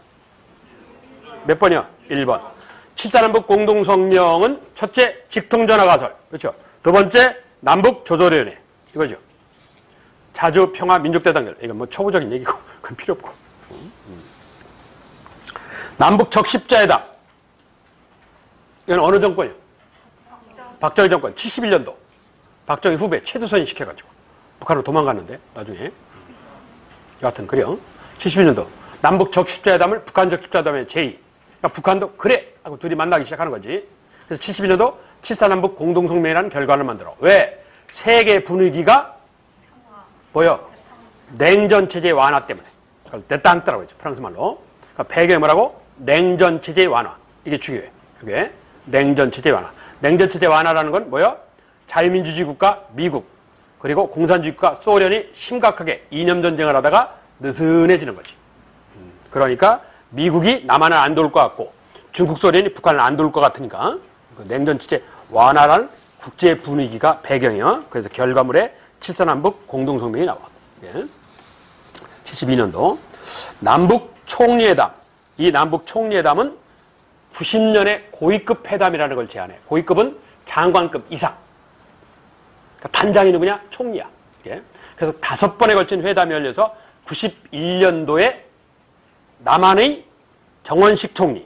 Speaker 1: 몇 번이요? 1번. 칠사남북 공동성명은 첫째, 직통전화가설. 그렇죠. 두 번째, 남북조절위원회. 이거죠. 자주평화민족대단결. 이건 뭐 초보적인 얘기고, 그건 필요 없고. 남북적십자회담. 이건 어느 정권이요? 박정희 정권. 71년도. 박정희 후배 최두선이 시켜가지고. 북한으로 도망갔는데, 나중에. 여하튼, 그래요. 71년도. 남북적십자회담을 북한적십자회담의 제2. 그러니까 북한도 그래! 하고 둘이 만나기 시작하는 거지. 그래서 71년도 칠사남북 공동성명이라는 결과를 만들어. 왜? 세계 분위기가 뭐요? 냉전체제 완화 때문에. 그걸 데탄트라고 했죠. 프랑스 말로. 그러니까 배경이 뭐라고? 냉전체제 완화. 이게 중요해. 이게 냉전체제 완화. 냉전체제 완화라는 건 뭐요? 자유민주주의 국가 미국 그리고 공산주의 국가 소련이 심각하게 이념전쟁을 하다가 느슨해지는 거지. 그러니까 미국이 남한을 안 도울 것 같고 중국 소련이 북한을 안 도울 것 같으니까 냉전체제 완화라는 국제 분위기가 배경이야. 그래서 결과물에 칠사남북 공동성명이 나와. 예. 72년도 남북총리회담. 이 남북총리회담은 90년에 고위급 회담이라는 걸 제안해. 고위급은 장관급 이상. 그러니까 단장이 누구냐? 총리야. 예. 그래서 5번에 걸친 회담이 열려서 91년도에 남한의 정원식 총리,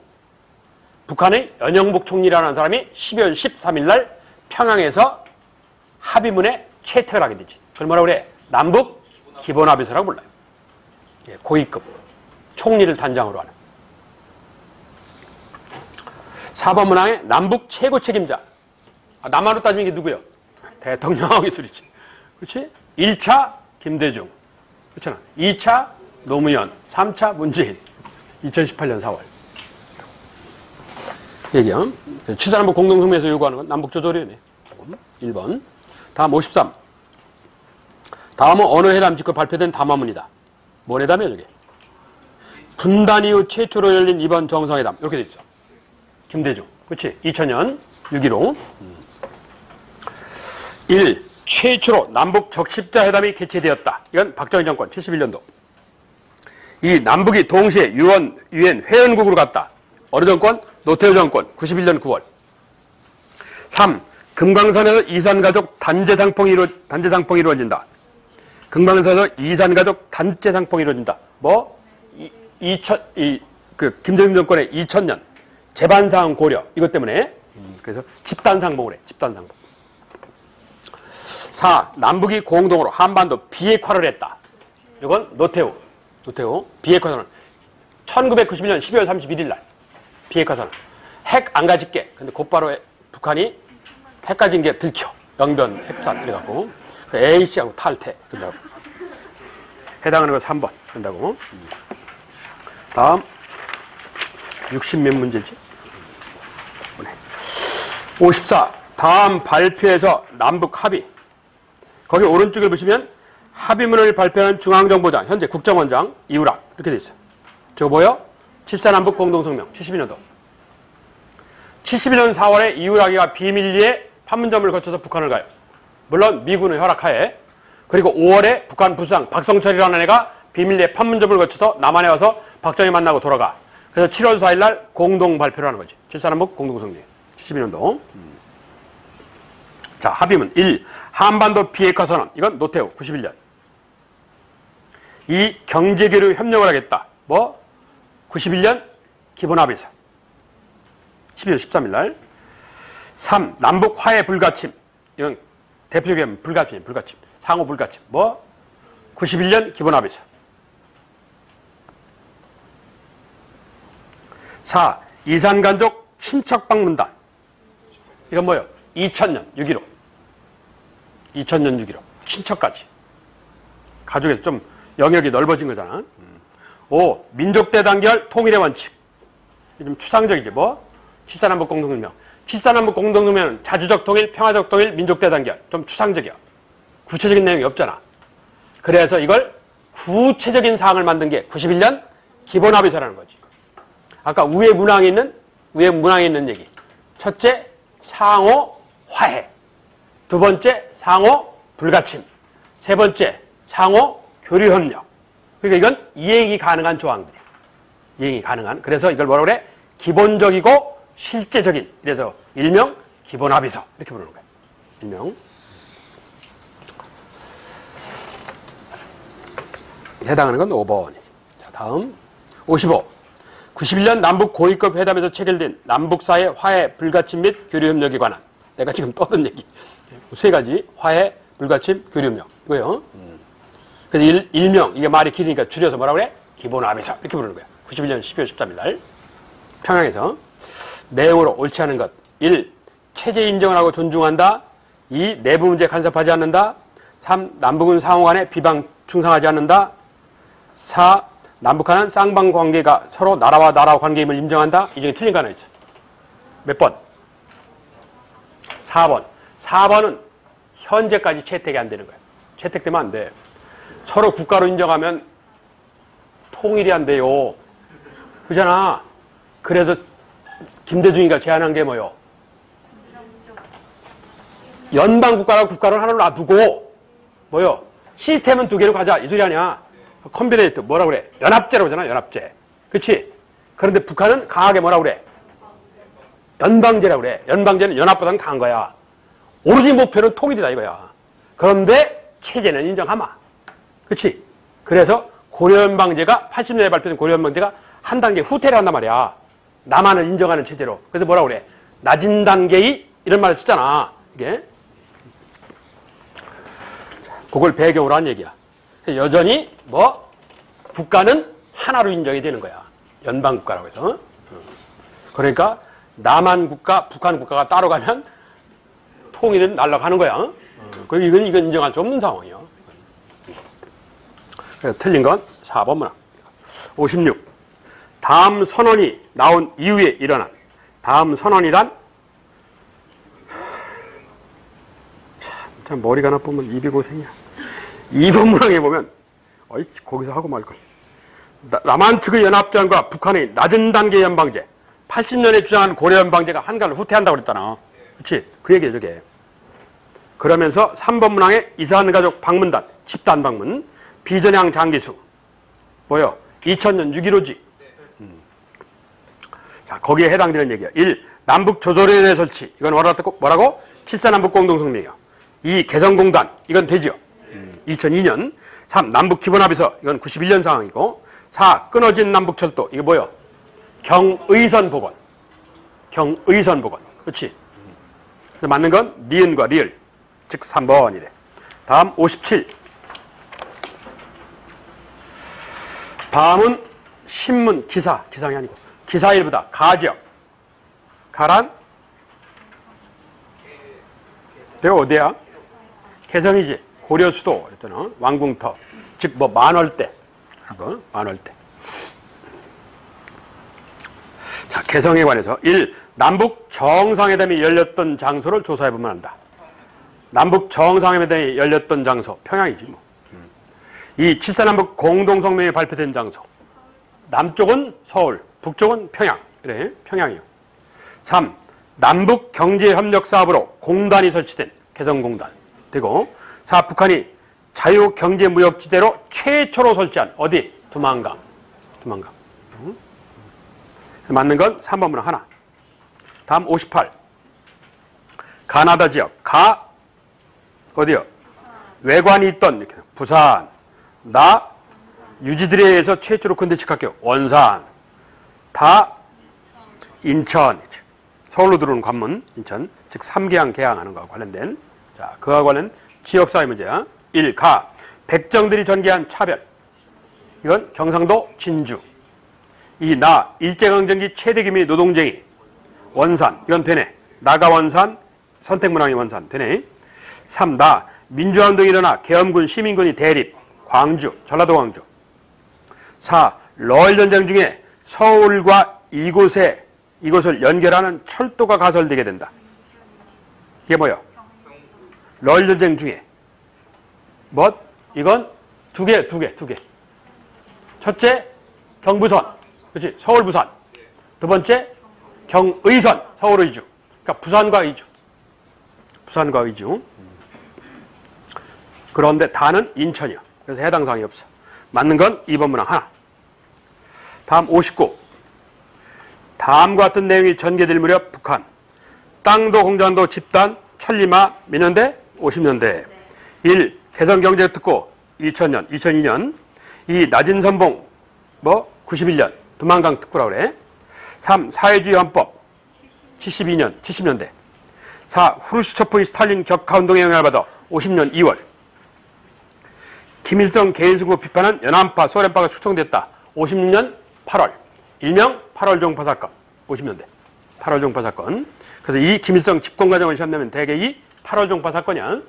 Speaker 1: 북한의 연영복 총리라는 사람이 12월 13일 날 평양에서 합의문에 채택을 하게 되지. 그걸 뭐라고 그래? 남북 기본합의서라고 불러요. 예, 고위급 총리를 단장으로 하는. 4번 문항에 남북 최고 책임자. 남한으로 따지면 이게 누구예요? 대통령하고 소리지. 그렇지? 1차 김대중. 그렇잖아. 2차 노무현. 3차 문재인. 2018년 4월. 얘기요. 칠사남북 공동성명에서 요구하는 건 남북조절위원회. 1번. 다음 53. 다음은 어느 회담 직후 발표된 담화문이다. 뭔 회담이야, 저게? 분단 이후 최초로 열린 이번 정상회담. 이렇게 돼 있어. 김대중. 그렇지? 2000년 6.15. 1. 최초로 남북 적십자회담이 개최되었다. 이건 박정희 정권 71년도. 2. 남북이 동시에 유엔 회원국으로 갔다. 어느 정권? 노태우 정권 91년 9월. 3. 금강산에서 이산가족 단체상봉이 이루어진다. 금강산에서 이산가족 단체상봉이 이루어진다. 뭐? 김대중 정권의 2000년 재반사항 고려. 이것 때문에. 그래서 집단상봉을 해. 집단상봉. 4. 남북이 공동으로 한반도 비핵화를 했다. 이건 노태우. 비핵화 선언. 1991년 12월 31일 날. 비핵화 선언. 핵 안 가질게. 근데 곧바로 북한이 핵 가진 게 들켜. 영변 핵산 이래갖고. A씨하고 탈퇴. 그런다고. 해당하는 거 3번. 그런다고. 다음. 60몇 문제지? 54. 다음 발표에서 남북 합의. 거기 오른쪽을 보시면 합의문을 발표하는 중앙정보장, 현재 국정원장 이우락 이렇게 돼 있어요. 저거 뭐예요? 칠사남북 공동성명 72년도. 71년 4월에 이우락이가 비밀리에 판문점을 거쳐서 북한을 가요. 물론 미군의 허락하에. 그리고 5월에 북한 부수상 박성철이라는 애가 비밀리에 판문점을 거쳐서 남한에 와서 박정희 만나고 돌아가. 그래서 7월 4일 날 공동 발표를 하는 거지. 칠사남북 공동성명 72년도. 자, 합의문 1. 한반도 비핵화 선언. 이건 노태우 91년. 2. 경제교류 협력을 하겠다. 뭐? 91년 기본합의서. 12월 13일 날. 3. 남북 화해 불가침. 이건 대표적인 불가침. 상호 불가침. 뭐? 91년 기본합의서. 4. 이산가족 친척 방문단. 이건 뭐예요? 2000년 6.15. 2000년 6.15. 친척까지. 가족에서 좀 영역이 넓어진 거잖아. 5. 민족대단결 통일의 원칙. 좀 추상적이지 뭐? 칠사남북 공동성명. 칠사남북 공동성명은 자주적 통일, 평화적 통일, 민족대단결. 좀 추상적이야. 구체적인 내용이 없잖아. 그래서 이걸 구체적인 사항을 만든 게 91년 기본합의서라는 거지. 아까 위에 문항에 있는 위에 문항에 있는 얘기. 첫째, 상호 화해. 두 번째, 상호 불가침. 세 번째, 상호 교류협력. 그러니까 이건 이행이 가능한 조항들이야. 이행이 가능한. 그래서 이걸 뭐라고 그래? 기본적이고 실제적인. 그래서 일명 기본합의서. 이렇게 부르는 거야. 일명. 해당하는 건 5번. 자, 다음. 55. 91년 남북 고위급 회담에서 체결된 남북사의 화해, 불가침 및 교류협력에 관한. 내가 지금 떠든 얘기. 세 가지. 화해, 불가침, 교류협력. 이거요. 그래서 일명, 이게 말이 길으니까 줄여서 뭐라고 그래? 기본합의서. 이렇게 부르는 거야. 91년 12월 13일 날. 평양에서. 내용으로 옳지 않은 것. 1. 체제 인정을 하고 존중한다. 2. 내부 문제 간섭하지 않는다. 3. 남북은 상호 간에 비방 충성하지 않는다. 4. 남북한은 쌍방 관계가 서로 나라와 나라 관계임을 인정한다. 이 중에 틀린 거 하나 있어. 몇 번? 4번. 4번은 현재까지 채택이 안 되는 거야. 채택되면 안 돼. 서로 국가로 인정하면 통일이 안 돼요. 그잖아. 그래서 김대중이가 제안한 게 뭐요? 연방국가라고 국가를 하나로 놔두고 뭐요? 시스템은 두 개로 가자. 이 소리 아니야. 컨비네이트 뭐라 그래? 연합제라고 하잖아. 연합제. 그렇지? 그런데 북한은 강하게 뭐라 그래? 연방제라고 그래. 연방제는 연합보다는 강한 거야. 오로지 목표는 통일이다 이거야. 그런데 체제는 인정하마. 그렇지? 그래서 고려연방제가 80년에 발표된 고려연방제가 한 단계 후퇴를 한단 말이야. 남한을 인정하는 체제로. 그래서 뭐라 그래? 낮은 단계의 이런 말을 쓰잖아. 이게. 그걸 배경으로 한 얘기야. 여전히 뭐 국가는 하나로 인정이 되는 거야. 연방국가라고 해서. 그러니까 남한 국가, 북한 국가가 따로 가면 통일은 날아가는 거야. 그리고 이건 인정할 수 없는 상황이야. 그래서 틀린 건 4번 문항. 56. 다음 선언이 나온 이후에 일어난. 다음 선언이란 참 머리가 나쁘면 입이 고생이야. 2번 문항에 보면 어이 거기서 하고 말걸. 남한 측의 연합제안과 북한의 낮은 단계 연방제 80년에 주장한 고려 연방제가 한간을 후퇴한다고 그랬잖아. 그렇지? 그 얘기예요 저게. 그러면서 3번 문항에 이사한 가족 방문단 집단 방문 비전향 장기수 뭐요? 2000년 6.15지. 자 거기에 해당되는 얘기야. 1. 남북 조조련회 설치. 이건 뭐라고? 7사 남북 공동성명이요. 2. 개성공단. 이건 되지요. 2002년. 3. 남북 기본합의서. 이건 91년 상황이고. 4. 끊어진 남북철도. 이게 뭐요? 경의선 복원. 경의선 복원. 그렇지? 그래서 맞는 건 니은과 리을. 즉 3번이래. 다음 57. 다음은 신문 기사. 기상이 아니고. 기사일보다 가지역. 가란? 내가 어디야? 개성이지. 고려 수도. 그랬잖아. 왕궁터. 즉, 뭐, 만월대. 만월대. 자, 개성에 관해서. 1. 남북 정상회담이 열렸던 장소를 조사해보면 한다. 남북 정상회담이 열렸던 장소. 평양이지, 뭐. 2. 7사 남북 공동성명이 발표된 장소. 남쪽은 서울, 북쪽은 평양. 그래, 평양이요. 3. 남북 경제협력사업으로 공단이 설치된 개성공단. 되고 4. 북한이 자유경제무역지대로 최초로 설치한 어디? 두만강. 두만강. 맞는 건 3번 문항 하나. 다음 58. 가나다 지역. 가 어디요? 외관이 있던 이렇게 부산. 나 유지들에 의해서 최초로 근대측학교 원산. 다 인천. 서울로 들어오는 관문 인천. 즉 3개항 개항하는 거와 관련된. 자, 그와 관련 지역사회 문제야. 1. 가. 백정들이 전개한 차별. 이건 경상도 진주. 2. 나. 일제강점기 최대 규모의 노동쟁이. 원산. 이건 되네. 나가 원산. 선택문항이 원산. 되네. 3. 나. 민주화운동이 일어나 계엄군 시민군이 대립. 광주. 전라도 광주. 4. 러일전쟁 중에 서울과 이곳을 연결하는 철도가 가설되게 된다. 이게 뭐예요? 러일전쟁 중에 뭐? 이건 두 개. 첫째 경부선. 그렇지? 서울 부산. 두 번째 경의선, 서울 의주. 그러니까 부산과 의주. 부산과 의주. 그런데 다는 인천이요. 그래서 해당 사항이 없어. 맞는 건 2번 문항 하나. 다음 59. 다음과 같은 내용이 전개될 무렵 북한. 땅도 공장도 집단 천리마 몇 년대? 50년대. 1. 개성경제특구 2000년, 2002년. 2. 낮은 선봉 91년. 두만강 특구라고 그래. 3. 사회주의 헌법 72년, 70년대. 4. 후르시초프의 스탈린 격하운동에 영향을 받아 50년 2월. 김일성 개인승부 비판한 연안파, 소련파가 축성됐다. 56년 8월. 일명 8월 종파 사건. 50년대. 8월 종파 사건. 그래서 이 김일성 집권 과정을 시험 내면 대개 이 8월 종파 사건이야.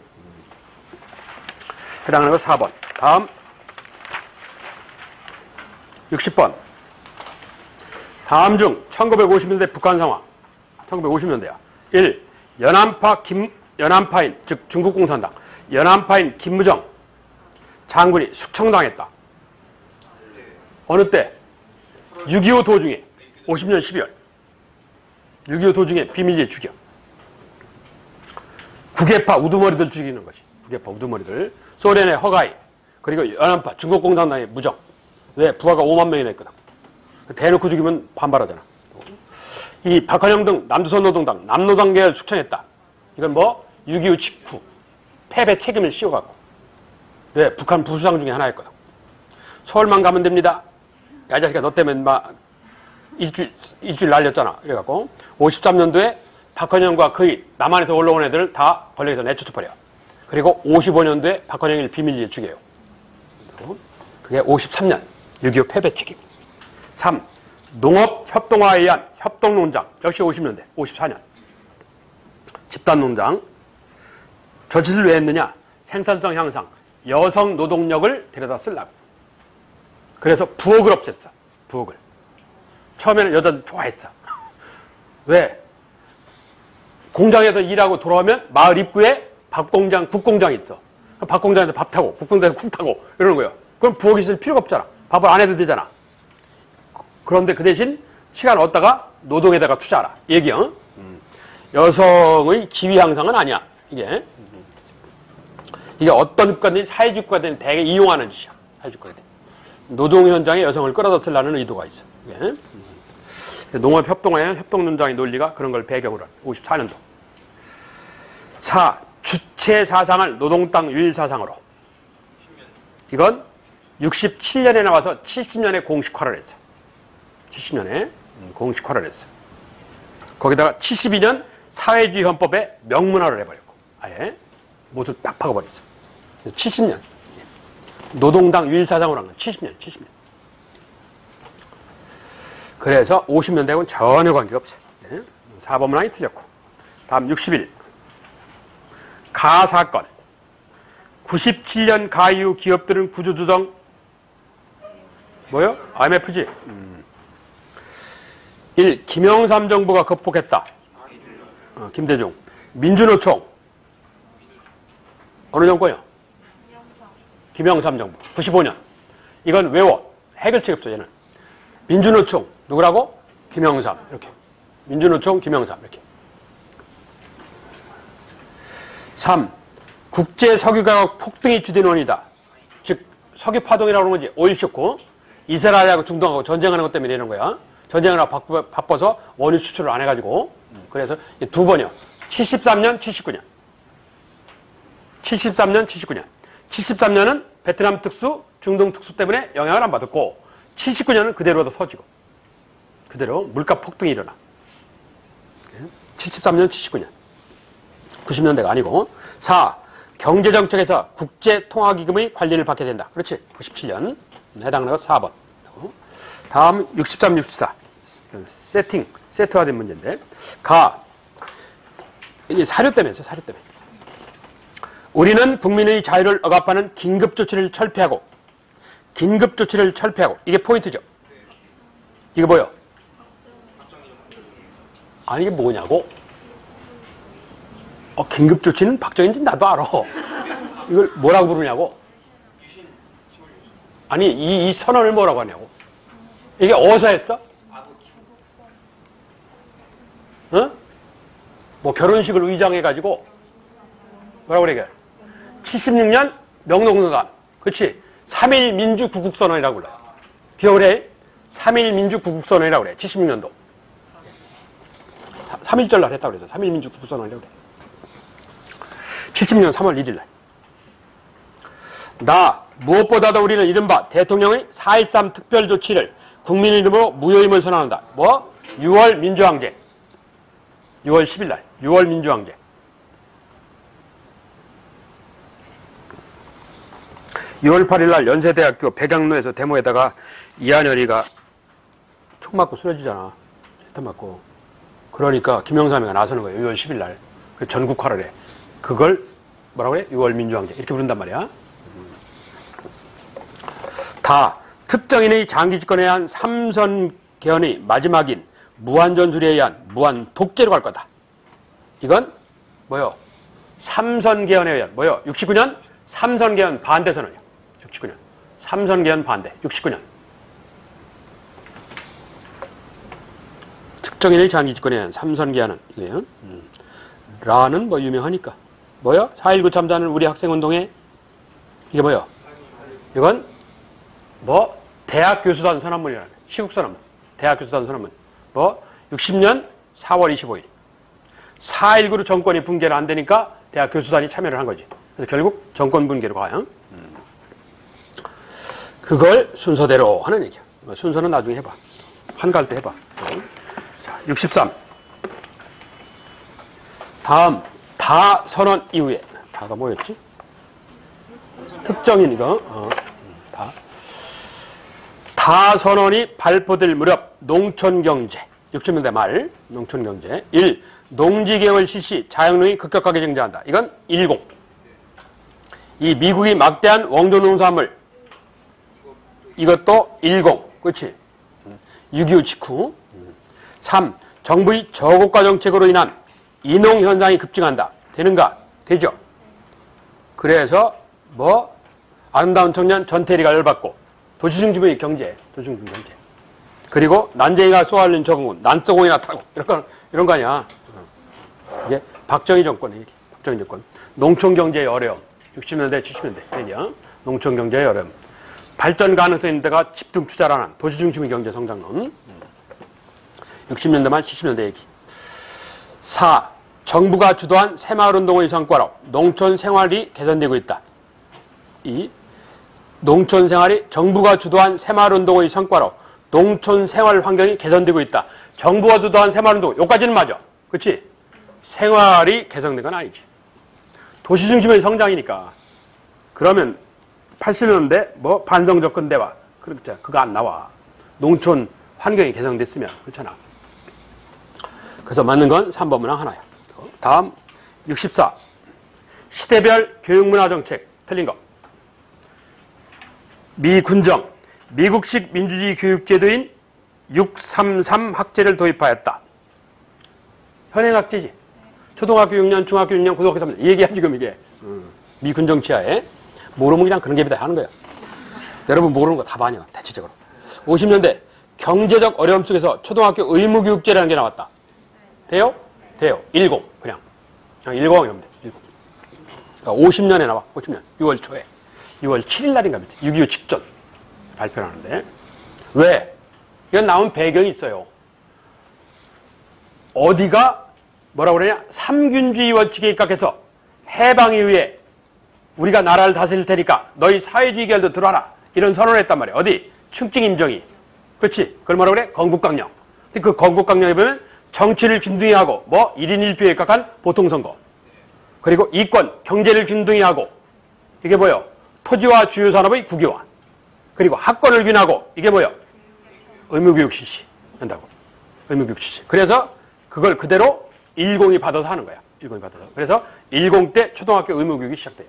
Speaker 1: 해당하는 거 4번. 다음 60번. 다음 중 1950년대 북한 상황. 1950년대야. 1. 연안파인, 즉 중국공산당. 연안파인 김무정 장군이 숙청당했다. 어느 때? 6.25 도중에. 50년 12월. 6.25 도중에 비밀리에 죽여. 국외파 우두머리들 죽이는 것이. 국외파 우두머리들. 소련의 허가이. 그리고 연안파 중국공산당의 무정. 왜? 부하가 5만 명이나 있거든. 대놓고 죽이면 반발하잖아. 이 박헌영 등 남조선 노동당, 남노당 계열 숙청했다. 이건 6.25 직후 패배 책임을 씌워갖고. 왜? 북한 부수상 중에 하나였거든. 서울만 가면 됩니다. 야, 이 자식아, 너 때문에 일주일 날렸잖아. 이래갖고 53년도에 박헌영과 그의 남한에서 올라온 애들 다 권력에서 내쫓아버려. 그리고 55년도에 박헌영을 비밀리에 죽여요. 그게 53년 6.25 패배 책임. 3. 농업협동화에 의한 협동농장. 역시 50년대, 54년. 집단농장. 저 짓을 왜 했느냐? 생산성 향상, 여성 노동력을 데려다 쓰려고. 그래서 부엌을 없앴어. 부엌을. 처음에는 여자들 좋아했어. 왜? 공장에서 일하고 돌아오면 마을 입구에 밥공장, 국공장이 있어. 밥공장에서 밥 타고, 국공장에서 국 타고 이러는 거예요. 그럼 부엌에 있을 필요가 없잖아. 밥을 안 해도 되잖아. 그런데 그 대신 시간 얻다가 노동에다가 투자하라. 얘기야. 여성의 지위 향상은 아니야. 이게 어떤 국가든지 사회주의 국가든지 대개 이용하는 짓이야. 사회주의 국가들. 노동 현장에 여성을 끌어다 쓰려는 의도가 있어. 이게. 농업협동화의 협동농장의 논리가 그런 걸 배경으로 한 54년도. 4. 주체 사상을 노동당 유일 사상으로. 이건 67년에 나와서 70년에 공식화를 했어. 70년에 공식화를 했어. 거기다가 72년 사회주의 헌법에 명문화를 해버렸고 아예 못을 딱 박아버렸어. 70년 노동당 유일사상으로 한 건 70년. 그래서 50년대하고는 전혀 관계가 없어. 4번 문항이 틀렸고. 다음 61. 가 사건. 97년 가 이후 기업들은 구조조정 뭐요? IMF지. 1. 김영삼 정부가 극복했다. 김대중. 민주노총. 어느 정권이요? 김영삼 정부. 95년. 이건 외워. 해결책 없어, 얘는. 민주노총. 누구라고? 김영삼. 이렇게. 민주노총, 김영삼. 이렇게. 3. 국제석유가격 폭등이 주된 원인이다. 즉, 석유파동이라고 하는 거지. 오일쇼크. 이스라엘하고 중동하고 전쟁하는 것 때문에 이러는 거야. 전쟁하느라 바빠서 원유 수출을 안 해가지고. 그래서 두 번이요. 73년, 79년. 73년, 79년. 73년은 베트남 특수, 중동 특수 때문에 영향을 안 받았고 79년은 그대로 서지고 그대로 물가 폭등이 일어나. 73년, 79년. 90년대가 아니고. 4. 경제정책에서 국제통화기금의 관리를 받게 된다. 그렇지. 97년. 해당하는 것 4번. 다음 63, 64. 세트화된 문제인데. 가. 이게 사료 때문에 했어요. 사료 때문에. 우리는 국민의 자유를 억압하는 긴급조치를 철폐하고 이게 포인트죠. 이게 뭐요? 아니 이게 뭐냐고? 긴급조치는 박정희인지 나도 알아. 이걸 뭐라고 부르냐고? 아니 이 선언을 뭐라고 하냐고? 이게 어디서 했어? 어? 뭐 결혼식을 의장해가지고 뭐라고 그래 이게 76년 명동성감 그치 3.1 민주구국선언이라고 불러요. 기억을 해 3.1 민주구국선언이라고 그래 76년도 3.1절 날 했다고 그래서 3.1 민주구국선언이라고 그래 70년 3월 1일 날 무엇보다도 우리는 이른바 대통령의 4.13 특별조치를 국민 이름으로 무효임을 선언한다. 뭐? 6월 민주항쟁 6월 10일 날 6월 민주항쟁 6월 8일 날 연세대학교 백양로에서 데모에다가 이한열이가 총 맞고 쓰러지잖아. 세탄 맞고. 그러니까 김영삼이가 나서는 거예요. 6월 10일 날. 전국화를 해. 그걸 뭐라고 그래? 6월 민주항쟁. 이렇게 부른단 말이야. 다 특정인의 장기 집권에 의한 삼선 개헌의 마지막인 무한전술에 의한 무한 독재로 갈 거다. 이건 뭐요? 삼선 개헌에 의한 뭐요? 69년 삼선 개헌 반대 선언이야. 69년 삼선 개헌 반대. 69년 특정인의 장기 집권에 의한 삼선 개헌은 이거예요. 라는 뭐 유명하니까 뭐요? 4.19 참사는 우리 학생운동에 이게 뭐요? 이건 뭐 대학 교수단 선언문이라는 시국 선언문, 대학 교수단 선언문. 뭐 60년 4월 25일 4.19로 정권이 붕괴를 안 되니까 대학 교수단이 참여를 한 거지. 그래서 결국 정권 붕괴로 가요. 그걸 순서대로 하는 얘기야. 순서는 나중에 해봐. 한가할 때 해봐. 자, 63. 다음 다 선언 이후에 다가 뭐였지? 특정인 이거 다 선언이 발표될 무렵 농촌경제 60년대 말 농촌경제 1. 농지개혁을 실시 자영농이 급격하게 증대한다. 이건 10. 이 미국이 막대한 원조농산물 이것도 10. 그렇지? 6.25 직후 3. 정부의 저고가 정책으로 인한 인농현상이 급증한다. 되는가? 되죠. 그래서 뭐 아름다운 청년 전태리가 열받고 도시중심의 경제, 도시중심 경제. 그리고 난쟁이가 쏘아올린 적응은 난쏘공이나 타고 이런 거 아니야. 이게 박정희 정권의 얘기. 박정희 정권. 농촌 경제의 어려움. 60년대, 70년대 얘기야. 농촌 경제의 어려움. 발전 가능성 있는 데가 집중 투자를 하는 도시중심의 경제 성장론. 60년대 말 70년대 얘기. 4. 정부가 주도한 새마을운동의 성과로 농촌 생활이 개선되고 있다. 2. 농촌 생활이 정부가 주도한 새마을운동의 성과로 농촌 생활 환경이 개선되고 있다. 정부가 주도한 새마을운동, 여기까지는 맞아. 그렇지? 생활이 개선된 건 아니지. 도시중심의 성장이니까. 그러면 80년대 뭐 반성접근대화 그거 안 나와. 농촌 환경이 개선됐으면 그렇잖아. 그래서 맞는 건 3번 문항 하나야. 다음 64. 시대별 교육문화정책 틀린 거. 미 군정 미국식 민주주의 교육제도인 633 학제를 도입하였다. 현행학제지. 초등학교 6년, 중학교 6년, 고등학교 3년. 이 얘기야 지금 이게. 미 군정 치하에. 모르면 그냥 그런 게 다 하는 거야. 여러분 모르는 거 다 반이야. 대체적으로. 50년대 경제적 어려움 속에서 초등학교 의무교육제라는 게 나왔다. 돼요? 돼요. 10. 그냥 10 이러면 돼. 10. 그러니까 50년에 나와. 50년. 6월 초에. 6월 7일 날인가 밑에 6.25 직전 발표를 하는데 왜? 이건 나온 배경이 있어요. 어디가 뭐라고 그러냐? 삼균주의 원칙에 입각해서 해방 이후에 우리가 나라를 다스릴 테니까 너희 사회주의 계열도 들어와라. 이런 선언을 했단 말이야. 어디? 충칭 임정이. 그렇지? 그걸 뭐라고 그래? 건국강령. 근데 그 건국강령에 보면 정치를 균등히 하고 뭐 1인 1표에 입각한 보통선거. 그리고 이권, 경제를 균등히 하고 이게 뭐예요? 토지와 주요 산업의 국유화. 그리고 학권을 균하고 이게 뭐예요? 의무교육 실시 한다고. 의무교육 실시. 그래서 그걸 그대로 10이 받아서 하는 거야. 10이 받아서. 그래서 10 때 초등학교 의무교육이 시작돼요.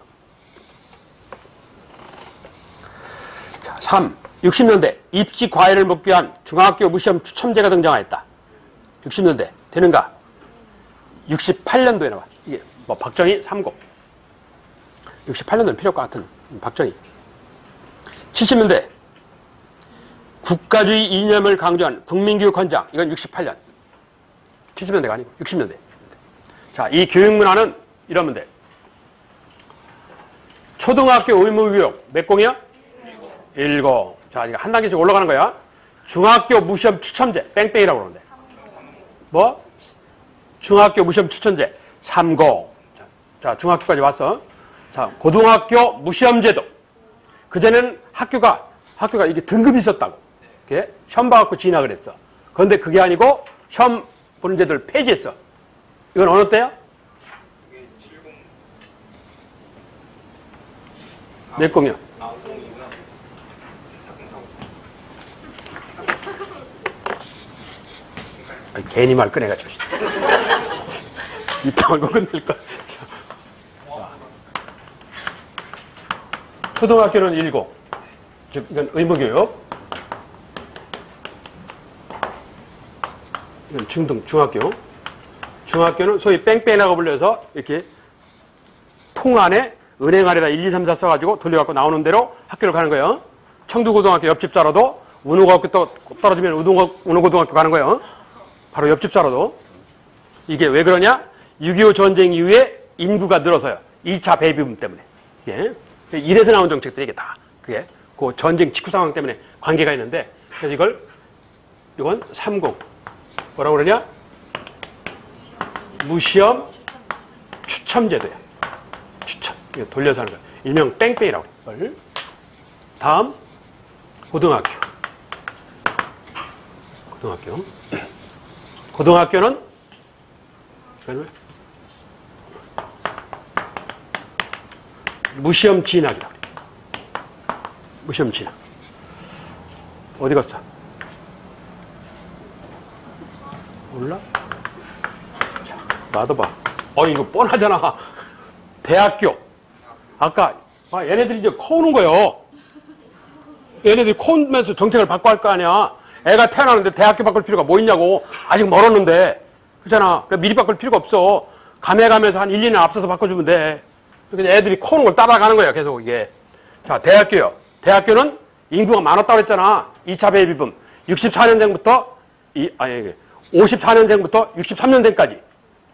Speaker 1: 자, 3. 60년대 입시 과외를 묻기 위한 중학교 무시험 추첨제가 등장하였다. 60년대 되는가? 68년도에 나와. 이게 뭐 박정희 30. 68년도는 필요할 것 같은 박정희. 70년대 국가주의 이념을 강조한 국민교육 헌장. 이건 68년. 70년대가 아니고 60년대. 자, 이 교육 문화는 이러면 돼. 초등학교 의무교육 몇 공이야? 10. 자, 이거 한 단계씩 올라가는 거야. 중학교 무시험 추첨제 뺑뺑이라고 그러는데. 뭐? 중학교 무시험 추천제 3고. 자, 중학교까지 왔어. 자, 고등학교 무시험제도. 그전에는 학교가 이게 등급이 있었다고. 이렇게 시험 봐갖고 진학을 했어. 그런데 그게 아니고 시험 보는 제도를 폐지했어. 이건 어느 때야? 몇 공이야? 괜히 말 꺼내가지고. 이따 말고 끝낼 거. 초등학교는 7. 즉, 이건 의무교육. 이건 중등, 중학교. 중학교는 소위 뺑뺑이라고 불려서 이렇게 통 안에 은행 아래다 1, 2, 3, 4 써가지고 돌려갖고 나오는 대로 학교를 가는 거예요. 청두고등학교 옆집 살아도 운호고등학교 또 떨어지면 운호고등학교 가는 거예요. 바로 옆집 살아도. 이게 왜 그러냐? 6.25 전쟁 이후에 인구가 늘어서요. 2차 배비붐 때문에. 예. 이래서 나온 정책들이 이게 다. 그게 그 전쟁 직후 상황 때문에 관계가 있는데, 그래서 이건 30. 뭐라고 그러냐? 무시험 추첨제도야. 추첨. 이거 돌려서 하는 거야. 일명 뺑뺑이라고 그래. 다음, 고등학교. 고등학교는 무시험 진학이다. 무시험 진학. 어디 갔어? 몰라? 나도 봐. 이거 뻔하잖아. 대학교. 아까 얘네들이 이제 커오는 거예요. 얘네들이 커오면서 정책을 바꿔 할 거 아니야. 애가 태어나는데 대학교 바꿀 필요가 뭐 있냐고. 아직 멀었는데. 그렇잖아. 그러니까 미리 바꿀 필요가 없어. 가면서 한 1, 2년 앞서서 바꿔주면 돼. 그러니까 애들이 커오는 걸 따라가는 거야. 계속 이게. 자, 대학교요. 대학교는 인구가 많았다고 그랬잖아. 2차 베이비붐. 64년생부터 54년생부터 63년생까지.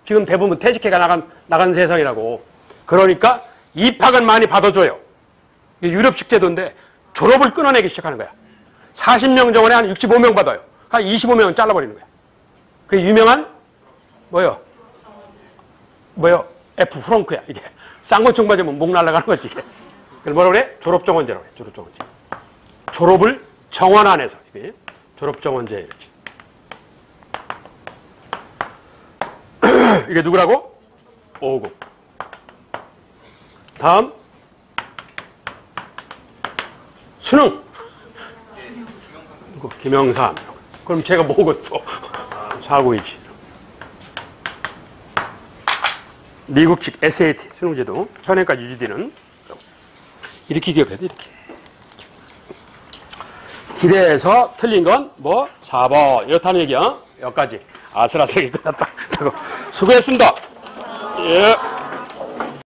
Speaker 1: 지금 대부분 퇴직해가 나간 세상이라고. 그러니까 입학은 많이 받아줘요. 유럽식 제도인데 졸업을 끊어내기 시작하는 거야. 40명 정원에 한 65명 받아요. 한 25명은 잘라버리는 거야. 그 유명한 뭐요? F 프렁크야. 이게 쌍권총 맞으면 목 날아가는 거지. 이게. 그걸 뭐라고 그래? 졸업정원제라고 그래. 졸업정원제. 졸업을 정원 안에서. 이게 졸업정원제 이렇게. 이게 누구라고? 5급. 다음 수능. 김영삼. 그럼 제가 뭐겠어? 사고이지. 미국식 SAT 수능제도 현행까지 유지되는. 이렇게 기억해야 돼. 이렇게. 기대해서 틀린 건 뭐 4번 이렇다는 얘기야. 여기까지 아슬아슬하게 끝났다. 수고했습니다. 예.